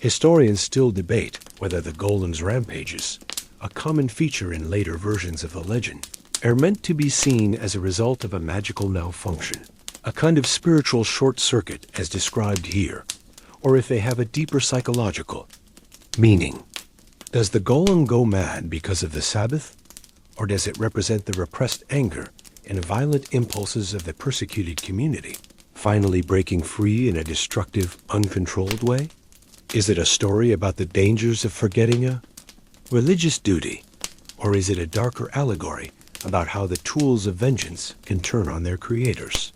Historians still debate whether the golem's rampages, a common feature in later versions of the legend, are meant to be seen as a result of a magical malfunction, a kind of spiritual short circuit as described here, or if they have a deeper psychological meaning. Does the golem go mad because of the Sabbath, or does it represent the repressed anger and violent impulses of the persecuted community, finally breaking free in a destructive, uncontrolled way? Is it a story about the dangers of forgetting a religious duty, or is it a darker allegory about how the tools of vengeance can turn on their creators?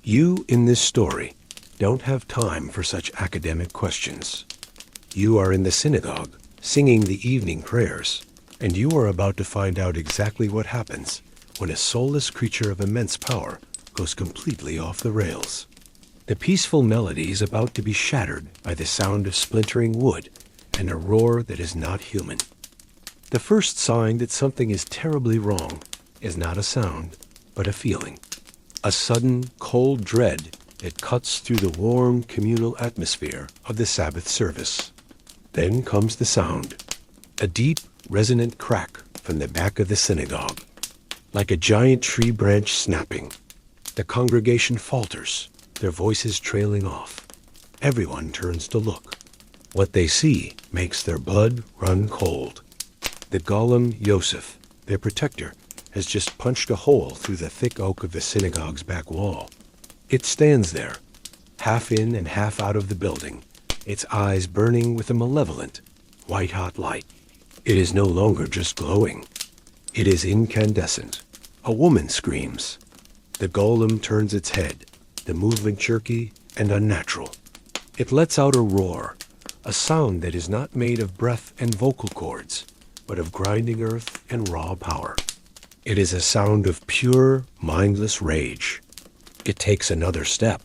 You, in this story, don't have time for such academic questions. You are in the synagogue, singing the evening prayers, And you are about to find out exactly what happens when a soulless creature of immense power goes completely off the rails. The peaceful melody is about to be shattered by the sound of splintering wood and a roar that is not human. The first sign that something is terribly wrong is not a sound, but a feeling. A sudden, cold dread that cuts through the warm, communal atmosphere of the Sabbath service. Then comes the sound, a deep, resonant crack from the back of the synagogue, like a giant tree branch snapping. The congregation falters, their voices trailing off. Everyone turns to look. What they see makes their blood run cold. The Golem Yosef, their protector, has just punched a hole through the thick oak of the synagogue's back wall. It stands there, half in and half out of the building, its eyes burning with a malevolent, white-hot light. It is no longer just glowing. It is incandescent. A woman screams. The golem turns its head, the movement jerky and unnatural. It lets out a roar, a sound that is not made of breath and vocal cords, but of grinding earth and raw power. It is a sound of pure, mindless rage. It takes another step,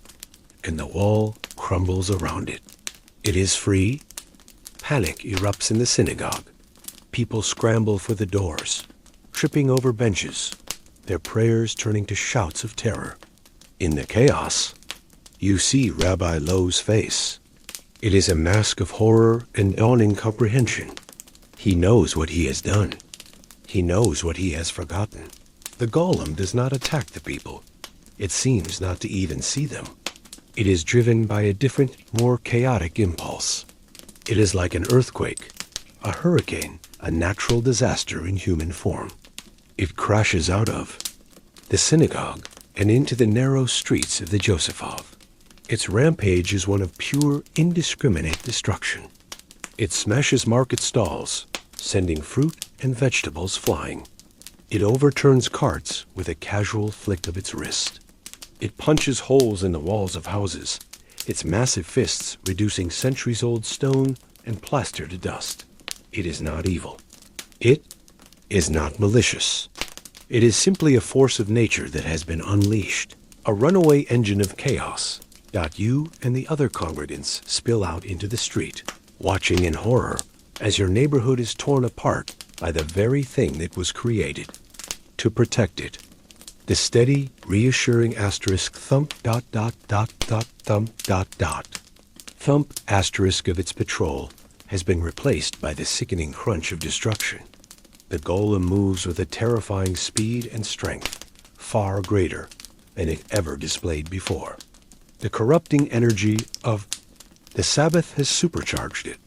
and the wall crumbles around it. It is free. Panic erupts in the synagogue. People scramble for the doors, tripping over benches, their prayers turning to shouts of terror. In the chaos, you see Rabbi Loew's face. It is a mask of horror and dawning comprehension. He knows what he has done. He knows what he has forgotten. The golem does not attack the people. It seems not to even see them. It is driven by a different, more chaotic impulse. It is like an earthquake, a hurricane, a natural disaster in human form. It crashes out of the synagogue and into the narrow streets of the Josephov. Its rampage is one of pure, indiscriminate destruction. It smashes market stalls, sending fruit and vegetables flying. It overturns carts with a casual flick of its wrist. It punches holes in the walls of houses, its massive fists reducing centuries-old stone and plaster to dust. It is not evil. It is not malicious. It is simply a force of nature that has been unleashed, a runaway engine of chaos. You and the other congregants spill out into the street, watching in horror as your neighborhood is torn apart by the very thing that was created to protect it. The steady, reassuring asterisk thump ... thump asterisk of its patrol has been replaced by the sickening crunch of destruction. The golem moves with a terrifying speed and strength, far greater than it ever displayed before. The corrupting energy of the Sabbath has supercharged it,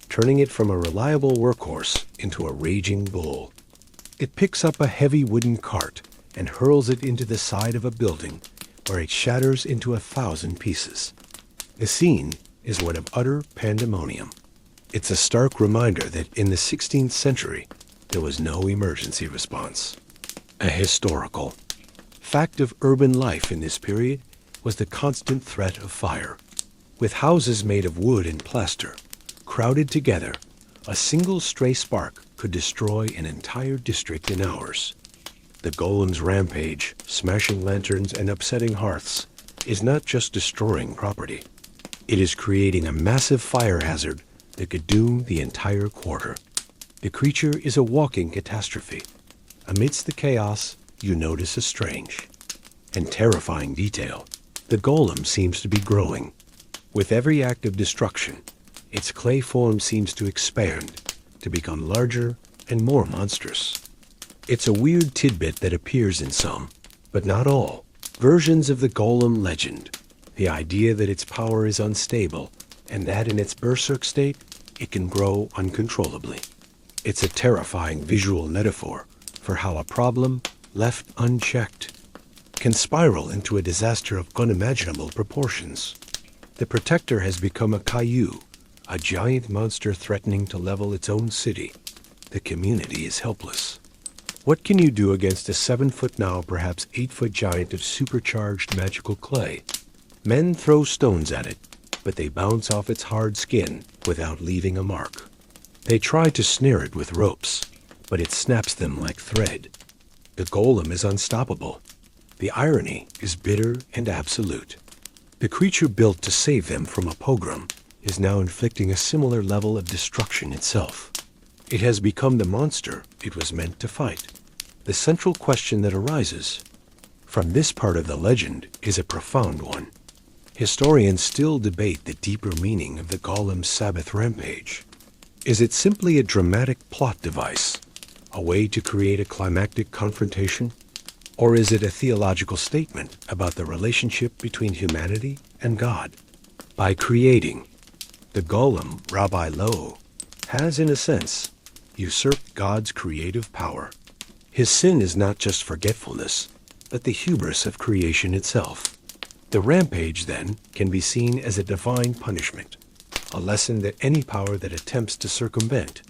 turning it from a reliable workhorse into a raging bull. It picks up a heavy wooden cart and hurls it into the side of a building, where it shatters into 1,000 pieces. The scene is one of utter pandemonium. It's a stark reminder that in the 16th century, there was no emergency response. A historical fact of urban life in this period was the constant threat of fire. With houses made of wood and plaster, crowded together, a single stray spark could destroy an entire district in hours. The golem's rampage, smashing lanterns and upsetting hearths, is not just destroying property. It is creating a massive fire hazard that could doom the entire quarter. The creature is a walking catastrophe. Amidst the chaos, you notice a strange and terrifying detail. The golem seems to be growing. With every act of destruction, its clay form seems to expand, to become larger and more monstrous. It's a weird tidbit that appears in some, but not all, versions of the golem legend. The idea that its power is unstable, and that in its berserk state, it can grow uncontrollably. It's a terrifying visual metaphor for how a problem, left unchecked, can spiral into a disaster of unimaginable proportions. The protector has become a caillou, a giant monster threatening to level its own city. The community is helpless. What can you do against a 7-foot now, perhaps 8-foot giant of supercharged magical clay? Men throw stones at it, but they bounce off its hard skin without leaving a mark. They try to snare it with ropes, but it snaps them like thread. The golem is unstoppable. The irony is bitter and absolute. The creature built to save them from a pogrom is now inflicting a similar level of destruction itself. It has become the monster it was meant to fight. The central question that arises from this part of the legend is a profound one. Historians still debate the deeper meaning of the golem's Sabbath rampage. Is it simply a dramatic plot device, a way to create a climactic confrontation? Or is it a theological statement about the relationship between humanity and God? By creating, the golem, Rabbi Loew, has, in a sense, usurped God's creative power. His sin is not just forgetfulness, but the hubris of creation itself. The rampage, then, can be seen as a divine punishment, a lesson that any power that attempts to circumvent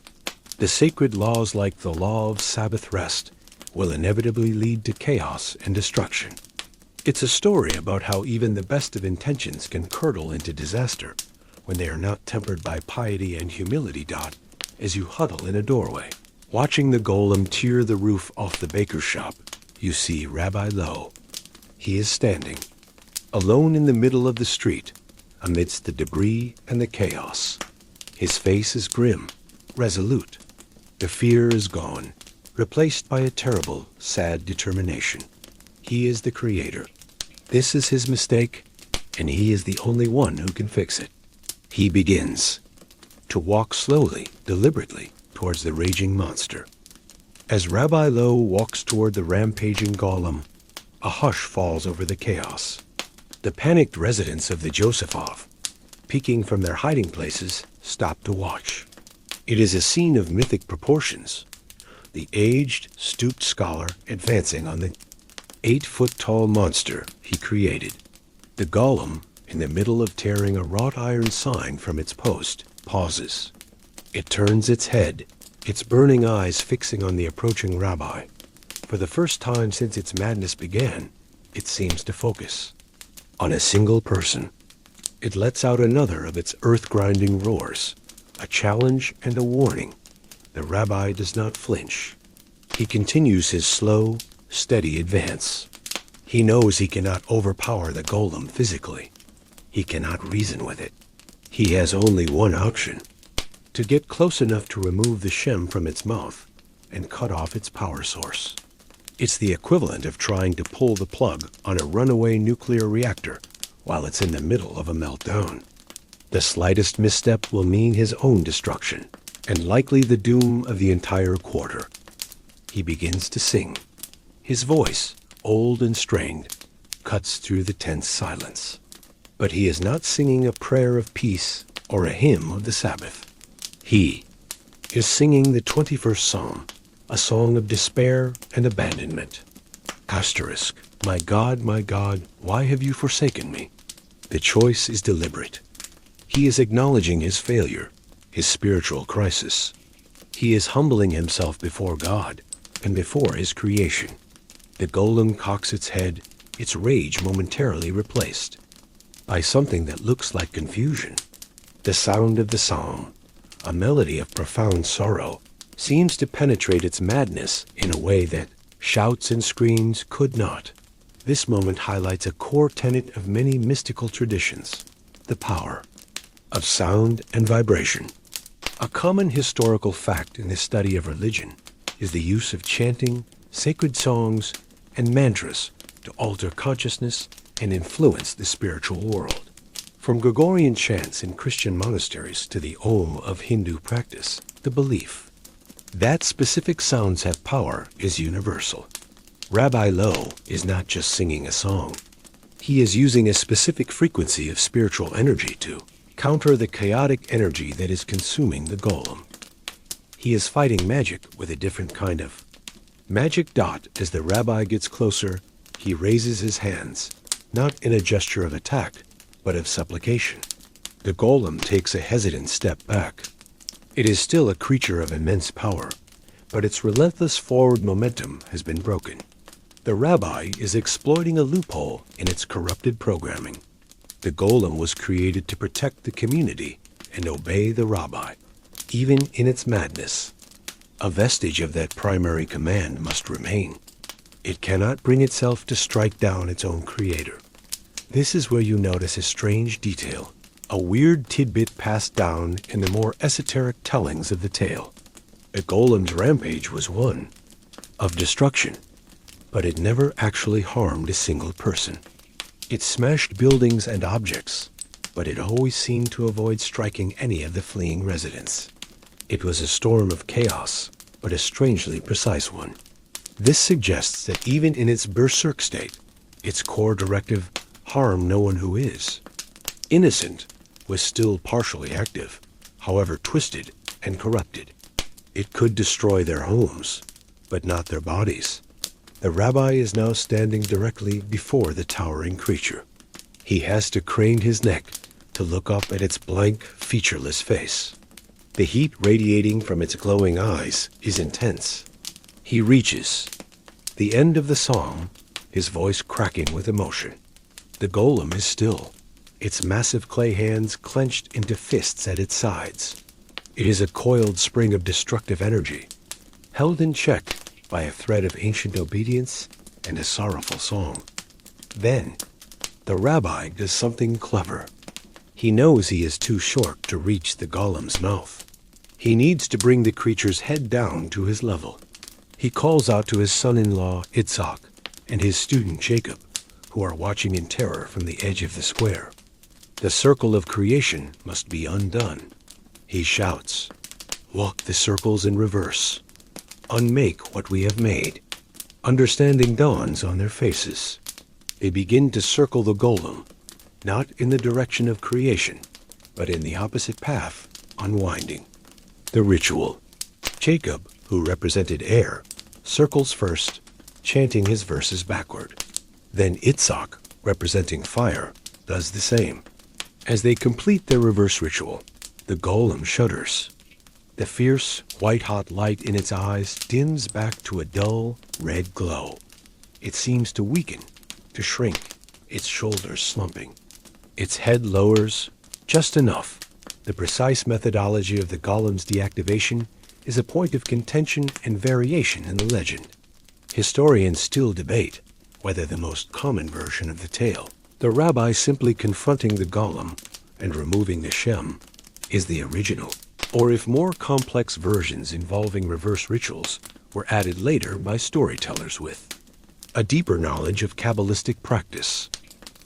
the sacred laws like the law of Sabbath rest will inevitably lead to chaos and destruction. It's a story about how even the best of intentions can curdle into disaster when they are not tempered by piety and humility. As you huddle in a doorway, watching the golem tear the roof off the baker's shop, you see Rabbi Loew. He is standing, alone in the middle of the street, amidst the debris and the chaos. His face is grim, resolute. The fear is gone, replaced by a terrible, sad determination. He is the creator. This is his mistake, and he is the only one who can fix it. He begins to walk slowly, deliberately, towards the raging monster. As Rabbi Loew walks toward the rampaging golem, a hush falls over the chaos. The panicked residents of the Josephov, peeking from their hiding places, stop to watch. It is a scene of mythic proportions. The aged, stooped scholar advancing on the 8-foot-tall monster he created. The golem, in the middle of tearing a wrought iron sign from its post, pauses. It turns its head, its burning eyes fixing on the approaching rabbi. For the first time since its madness began, it seems to focus on a single person. It lets out another of its earth-grinding roars, a challenge and a warning. The rabbi does not flinch. He continues his slow, steady advance. He knows he cannot overpower the golem physically. He cannot reason with it. He has only one option: to get close enough to remove the shem from its mouth and cut off its power source. It's the equivalent of trying to pull the plug on a runaway nuclear reactor while it's in the middle of a meltdown. The slightest misstep will mean his own destruction, and likely the doom of the entire quarter. He begins to sing. His voice, old and strained, cuts through the tense silence. But he is not singing a prayer of peace or a hymn of the Sabbath. He is singing the 21st Psalm, a song of despair and abandonment. Asterisk, my God, why have you forsaken me? The choice is deliberate. He is acknowledging his failure, his spiritual crisis. He is humbling himself before God and before his creation. The golem cocks its head, its rage momentarily replaced by something that looks like confusion. The sound of the psalm, a melody of profound sorrow, seems to penetrate its madness in a way that shouts and screams could not. This moment highlights a core tenet of many mystical traditions: the power of sound and vibration. A common historical fact in the study of religion is the use of chanting, sacred songs, and mantras to alter consciousness and influence the spiritual world. From Gregorian chants in Christian monasteries to the Om of Hindu practice, the belief that specific sounds have power is universal. Rabbi Loew is not just singing a song. He is using a specific frequency of spiritual energy to counter the chaotic energy that is consuming the golem. He is fighting magic with a different kind of magic. As the rabbi gets closer, he raises his hands, not in a gesture of attack, but of supplication. The golem takes a hesitant step back. It is still a creature of immense power, but its relentless forward momentum has been broken. The rabbi is exploiting a loophole in its corrupted programming. The golem was created to protect the community and obey the rabbi, even in its madness. A vestige of that primary command must remain. It cannot bring itself to strike down its own creator. This is where you notice a strange detail, a weird tidbit passed down in the more esoteric tellings of the tale. A golem's rampage was one of destruction, but it never actually harmed a single person. It smashed buildings and objects, but it always seemed to avoid striking any of the fleeing residents. It was a storm of chaos, but a strangely precise one. This suggests that even in its berserk state, its core directive, harm no one who is innocent, was still partially active, however twisted and corrupted. It could destroy their homes, but not their bodies. The rabbi is now standing directly before the towering creature. He has to crane his neck to look up at its blank, featureless face. The heat radiating from its glowing eyes is intense. He reaches the end of the song, his voice cracking with emotion. The golem is still, its massive clay hands clenched into fists at its sides. It is a coiled spring of destructive energy, held in check by a thread of ancient obedience and a sorrowful song. Then, the rabbi does something clever. He knows he is too short to reach the golem's mouth. He needs to bring the creature's head down to his level. He calls out to his son-in-law, Itzhak, and his student, Jacob, who are watching in terror from the edge of the square. The circle of creation must be undone. He shouts, "Walk the circles in reverse. Unmake what we have made." Understanding dawns on their faces. They begin to circle the golem, not in the direction of creation, but in the opposite path, unwinding. The ritual. Jacob, who represented air, circles first, chanting his verses backward. Then Itzhak, representing fire, does the same. As they complete their reverse ritual, the golem shudders. The fierce, white-hot light in its eyes dims back to a dull, red glow. It seems to weaken, to shrink, its shoulders slumping. Its head lowers, just enough. The precise methodology of the golem's deactivation is a point of contention and variation in the legend. Historians still debate whether the most common version of the tale, the rabbi simply confronting the golem and removing the shem, is the original, or if more complex versions involving reverse rituals were added later by storytellers with a deeper knowledge of Kabbalistic practice.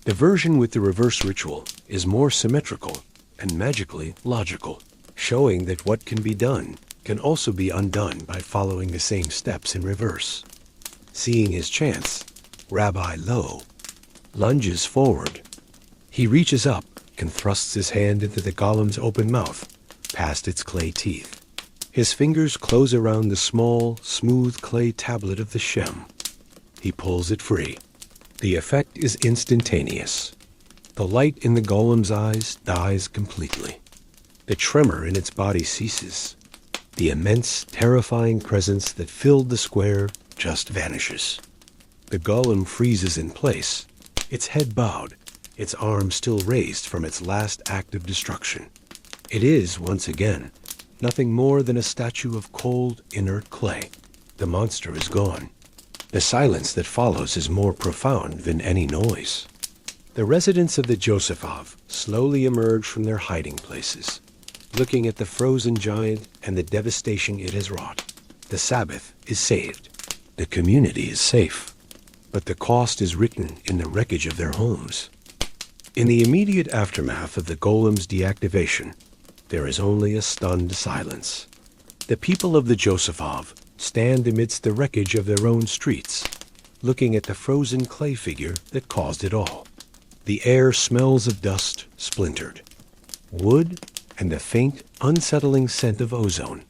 The version with the reverse ritual is more symmetrical and magically logical, showing that what can be done can also be undone by following the same steps in reverse. Seeing his chance, Rabbi Loew lunges forward. He reaches up and thrusts his hand into the golem's open mouth, past its clay teeth. His fingers close around the small, smooth clay tablet of the shem. He pulls it free. The effect is instantaneous. The light in the golem's eyes dies completely. The tremor in its body ceases. The immense, terrifying presence that filled the square just vanishes. The golem freezes in place, its head bowed, its arm still raised from its last act of destruction. It is, once again, nothing more than a statue of cold, inert clay. The monster is gone. The silence that follows is more profound than any noise. The residents of the Josephov slowly emerge from their hiding places, looking at the frozen giant and the devastation it has wrought. The Sabbath is saved. The community is safe. But the cost is written in the wreckage of their homes. In the immediate aftermath of the golem's deactivation, there is only a stunned silence. The people of the Josephov stand amidst the wreckage of their own streets, looking at the frozen clay figure that caused it all. The air smells of dust splintered, wood, and the faint, unsettling scent of ozone,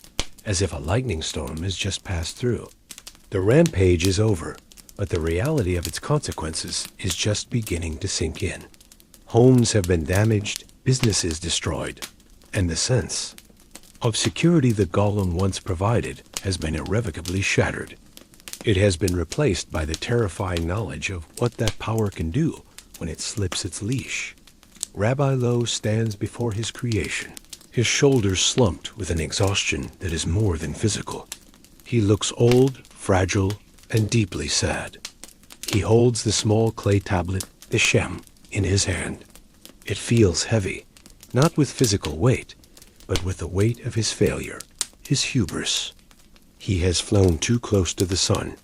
as if a lightning storm has just passed through. The rampage is over, but the reality of its consequences is just beginning to sink in. Homes have been damaged, businesses destroyed, and the sense of security the golem once provided has been irrevocably shattered. It has been replaced by the terrifying knowledge of what that power can do when it slips its leash. Rabbi Loew stands before his creation, his shoulders slumped with an exhaustion that is more than physical. He looks old, fragile, and deeply sad. He holds the small clay tablet, the Shem, in his hand. It feels heavy, not with physical weight, but with the weight of his failure, his hubris. He has flown too close to the sun,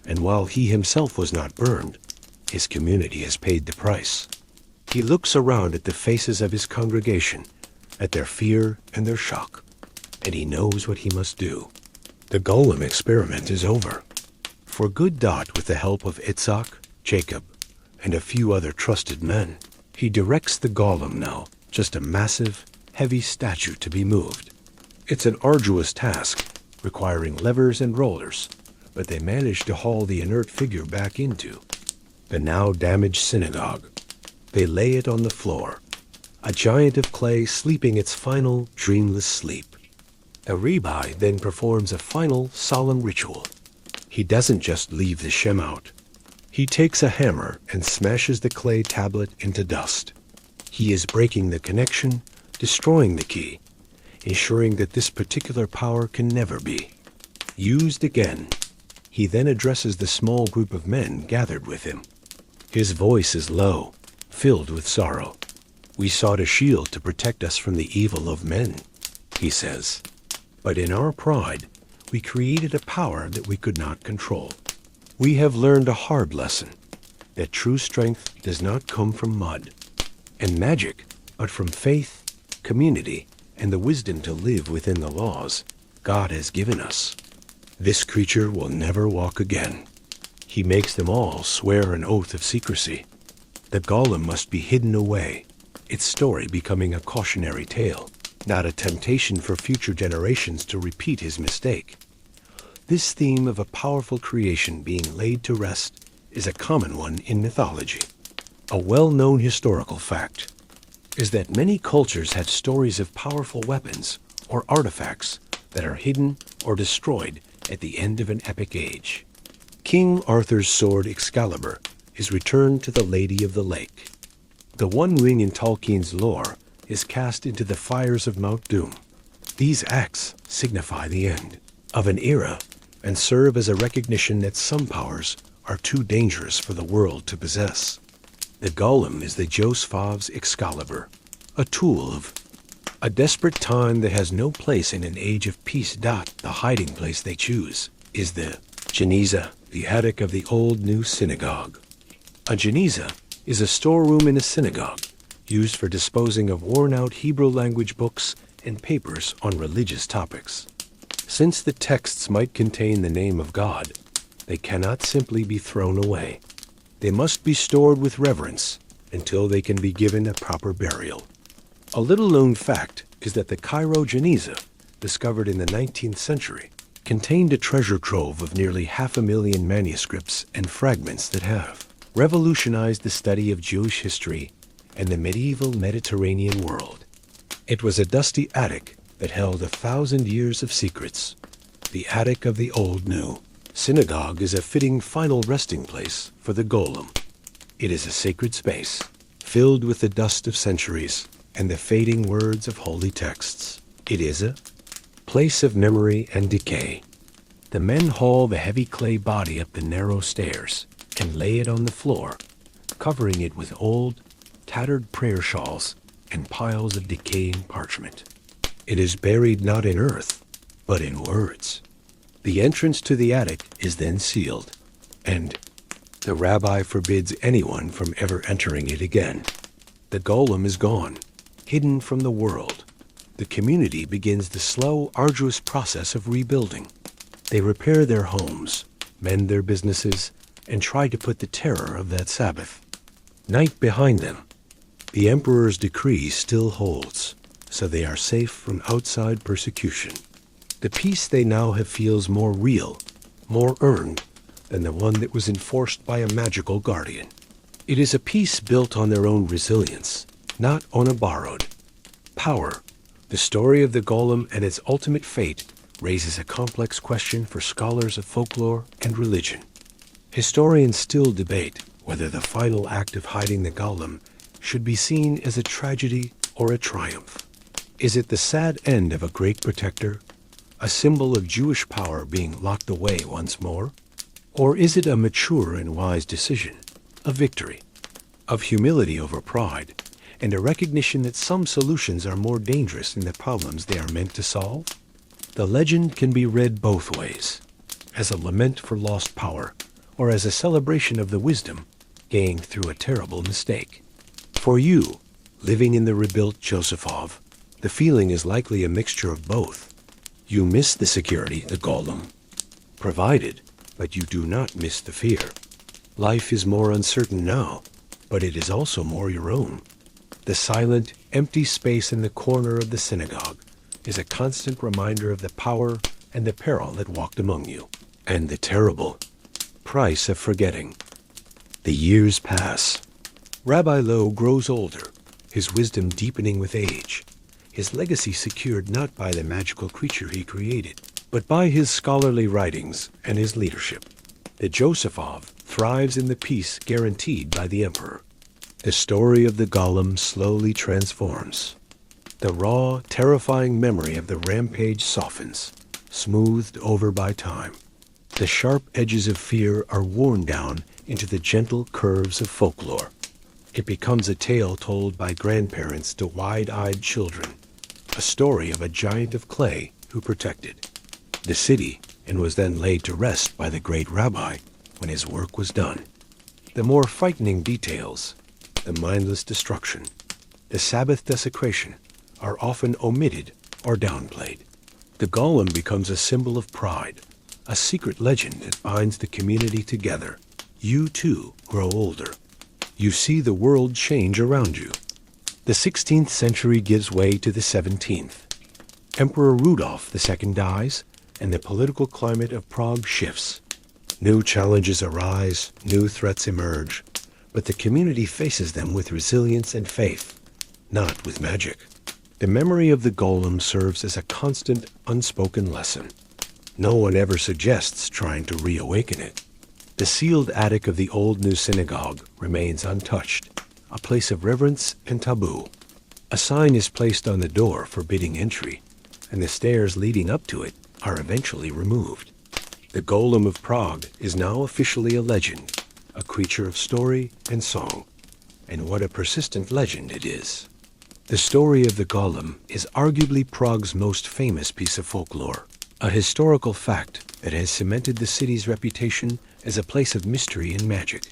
and while he himself was not burned, his community has paid the price. He looks around at the faces of his congregation, at their fear and their shock, and he knows what he must do. The Golem experiment is over. For good Dot, with the help of Itzhak, Jacob, and a few other trusted men, he directs the Golem now, just a massive, heavy statue to be moved. It's an arduous task, requiring levers and rollers, but they manage to haul the inert figure back into the now damaged synagogue. They lay it on the floor, a giant of clay sleeping its final dreamless sleep. A rabbi then performs a final solemn ritual. He doesn't just leave the Shem out. He takes a hammer and smashes the clay tablet into dust. He is breaking the connection, destroying the key, ensuring that this particular power can never be used again. He then addresses the small group of men gathered with him. His voice is low, filled with sorrow. "We sought a shield to protect us from the evil of men," he says. "But in our pride, we created a power that we could not control. We have learned a hard lesson, that true strength does not come from mud and magic, but from faith, community, and the wisdom to live within the laws God has given us. This creature will never walk again." He makes them all swear an oath of secrecy. The Golem must be hidden away, its story becoming a cautionary tale, not a temptation for future generations to repeat his mistake. This theme of a powerful creation being laid to rest is a common one in mythology. A well-known historical fact is that many cultures have stories of powerful weapons or artifacts that are hidden or destroyed at the end of an epic age. King Arthur's sword Excalibur is returned to the Lady of the Lake. The One Ring in Tolkien's lore is cast into the fires of Mount Doom. These acts signify the end of an era and serve as a recognition that some powers are too dangerous for the world to possess. The Golem is the Josphiv's Excalibur, a tool of a desperate time that has no place in an age of peace. The hiding place they choose is the Geniza, the attic of the Old New Synagogue. A Geniza is a storeroom in a synagogue used for disposing of worn-out Hebrew language books and papers on religious topics. Since the texts might contain the name of God, they cannot simply be thrown away. They must be stored with reverence until they can be given a proper burial. A little-known fact is that the Cairo Geniza, discovered in the 19th century, contained a treasure trove of nearly 500,000 manuscripts and fragments that have revolutionized the study of Jewish history and the medieval Mediterranean world. It was a dusty attic that held 1,000 years of secrets. The attic of the Old New Synagogue is a fitting final resting place for the Golem. It is a sacred space, filled with the dust of centuries and the fading words of holy texts. It is a place of memory and decay. The men haul the heavy clay body up the narrow stairs and lay it on the floor, covering it with old, tattered prayer shawls and piles of decaying parchment. It is buried not in earth, but in words. The entrance to the attic is then sealed, and the rabbi forbids anyone from ever entering it again. The Golem is gone, hidden from the world. The community begins the slow, arduous process of rebuilding. They repair their homes, mend their businesses, and try to put the terror of that Sabbath night behind them. The emperor's decree still holds, so they are safe from outside persecution. The peace they now have feels more real, more earned, than the one that was enforced by a magical guardian. It is a peace built on their own resilience, not on a borrowed power. The story of the Golem and its ultimate fate raises a complex question for scholars of folklore and religion. Historians still debate whether the final act of hiding the Golem should be seen as a tragedy or a triumph. Is it the sad end of a great protector, a symbol of Jewish power being locked away once more? Or is it a mature and wise decision, a victory, of humility over pride, and a recognition that some solutions are more dangerous than the problems they are meant to solve? The legend can be read both ways, as a lament for lost power, or as a celebration of the wisdom gained through a terrible mistake. For you, living in the rebuilt Josephov, the feeling is likely a mixture of both. You miss the security the Golem provided, but you do not miss the fear. Life is more uncertain now, but it is also more your own. The silent, empty space in the corner of the synagogue is a constant reminder of the power and the peril that walked among you, and the terrible price of forgetting. The years pass. Rabbi Loew grows older, his wisdom deepening with age, his legacy secured not by the magical creature he created, but by his scholarly writings and his leadership. The Josephov thrives in the peace guaranteed by the emperor. The story of the Golem slowly transforms. The raw, terrifying memory of the rampage softens, smoothed over by time. The sharp edges of fear are worn down into the gentle curves of folklore. It becomes a tale told by grandparents to wide-eyed children, a story of a giant of clay who protected the city and was then laid to rest by the great rabbi when his work was done. The more frightening details, the mindless destruction, the Sabbath desecration, are often omitted or downplayed. The Golem becomes a symbol of pride, a secret legend that binds the community together. You too grow older. You see the world change around you. The 16th century gives way to the 17th. Emperor Rudolph II dies, and the political climate of Prague shifts. New challenges arise, new threats emerge, but the community faces them with resilience and faith, not with magic. The memory of the Golem serves as a constant, unspoken lesson. No one ever suggests trying to reawaken it. The sealed attic of the Old New Synagogue remains untouched, a place of reverence and taboo. A sign is placed on the door forbidding entry, and the stairs leading up to it are eventually removed. The Golem of Prague is now officially a legend, a creature of story and song. And what a persistent legend it is. The story of the Golem is arguably Prague's most famous piece of folklore, a historical fact that has cemented the city's reputation as a place of mystery and magic.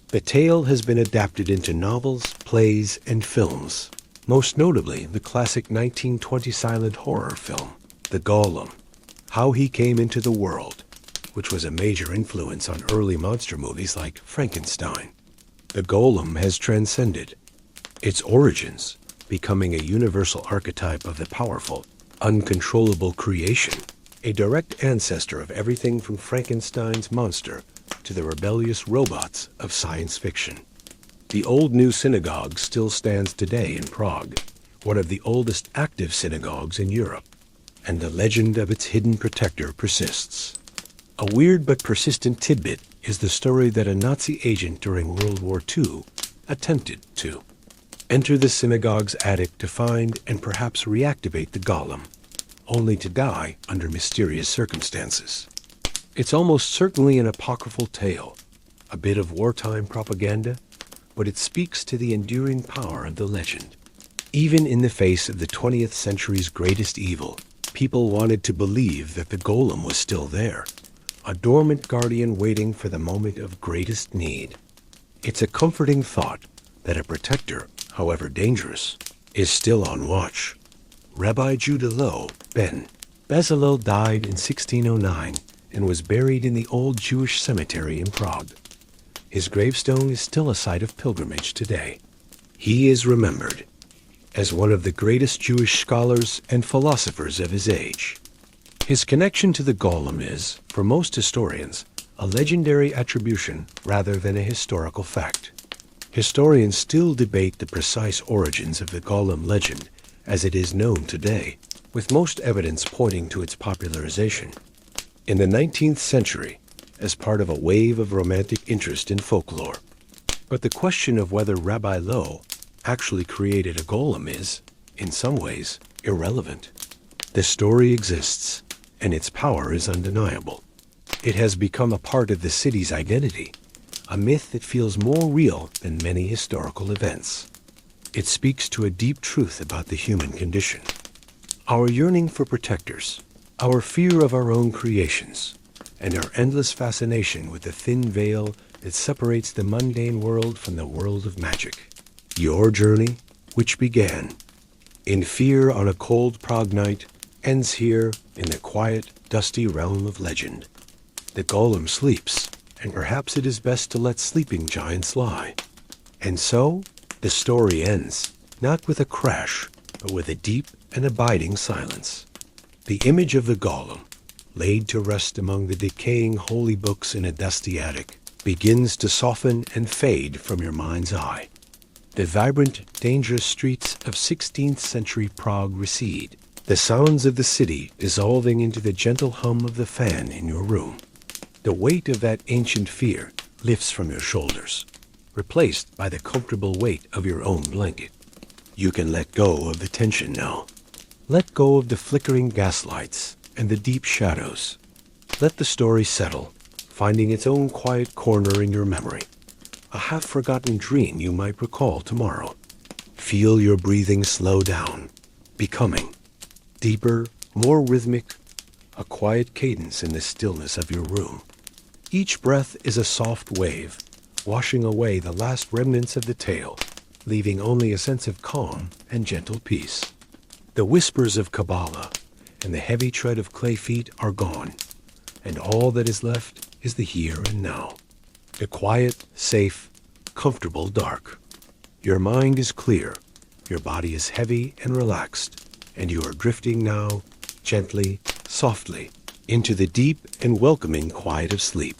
The tale has been adapted into novels, plays, and films, most notably the classic 1920 silent horror film, The Golem, How He Came into the World, which was a major influence on early monster movies like Frankenstein. The Golem has transcended its origins, becoming a universal archetype of the powerful, uncontrollable creation, a direct ancestor of everything from Frankenstein's monster to the rebellious robots of science fiction. The Old New Synagogue still stands today in Prague, one of the oldest active synagogues in Europe, and the legend of its hidden protector persists. A weird but persistent tidbit is the story that a Nazi agent during World War II attempted to enter the synagogue's attic to find and perhaps reactivate the Golem, only to die under mysterious circumstances. It's almost certainly an apocryphal tale, a bit of wartime propaganda, but it speaks to the enduring power of the legend. Even in the face of the 20th century's greatest evil, people wanted to believe that the Golem was still there, a dormant guardian waiting for the moment of greatest need. It's a comforting thought that a protector, however dangerous, is still on watch. Rabbi Judah Loew, Ben Bezalel, died in 1609 and was buried in the old Jewish cemetery in Prague. His gravestone is still a site of pilgrimage today. He is remembered as one of the greatest Jewish scholars and philosophers of his age. His connection to the Golem is, for most historians, a legendary attribution rather than a historical fact. Historians still debate the precise origins of the Golem legend as it is known today, with most evidence pointing to its popularization in the 19th century as part of a wave of romantic interest in folklore. But the question of whether Rabbi Loew actually created a Golem is, in some ways, irrelevant. The story exists, and its power is undeniable. It has become a part of the city's identity, a myth that feels more real than many historical events. It speaks to a deep truth about the human condition. Our yearning for protectors, our fear of our own creations, and our endless fascination with the thin veil that separates the mundane world from the world of magic. Your journey, which began in fear on a cold Prague night, ends here in the quiet, dusty realm of legend. The golem sleeps, and perhaps it is best to let sleeping giants lie. And so, the story ends, not with a crash, but with a deep and abiding silence. The image of the golem, laid to rest among the decaying holy books in a dusty attic, begins to soften and fade from your mind's eye. The vibrant, dangerous streets of 16th century Prague recede, the sounds of the city dissolving into the gentle hum of the fan in your room. The weight of that ancient fear lifts from your shoulders, replaced by the comfortable weight of your own blanket. You can let go of the tension now. Let go of the flickering gaslights and the deep shadows. Let the story settle, finding its own quiet corner in your memory, a half-forgotten dream you might recall tomorrow. Feel your breathing slow down, becoming deeper, more rhythmic, a quiet cadence in the stillness of your room. Each breath is a soft wave, washing away the last remnants of the tale, leaving only a sense of calm and gentle peace. The whispers of Kabbalah and the heavy tread of clay feet are gone, and all that is left is the here and now. The quiet, safe, comfortable dark. Your mind is clear, your body is heavy and relaxed, and you are drifting now, gently, softly, into the deep and welcoming quiet of sleep.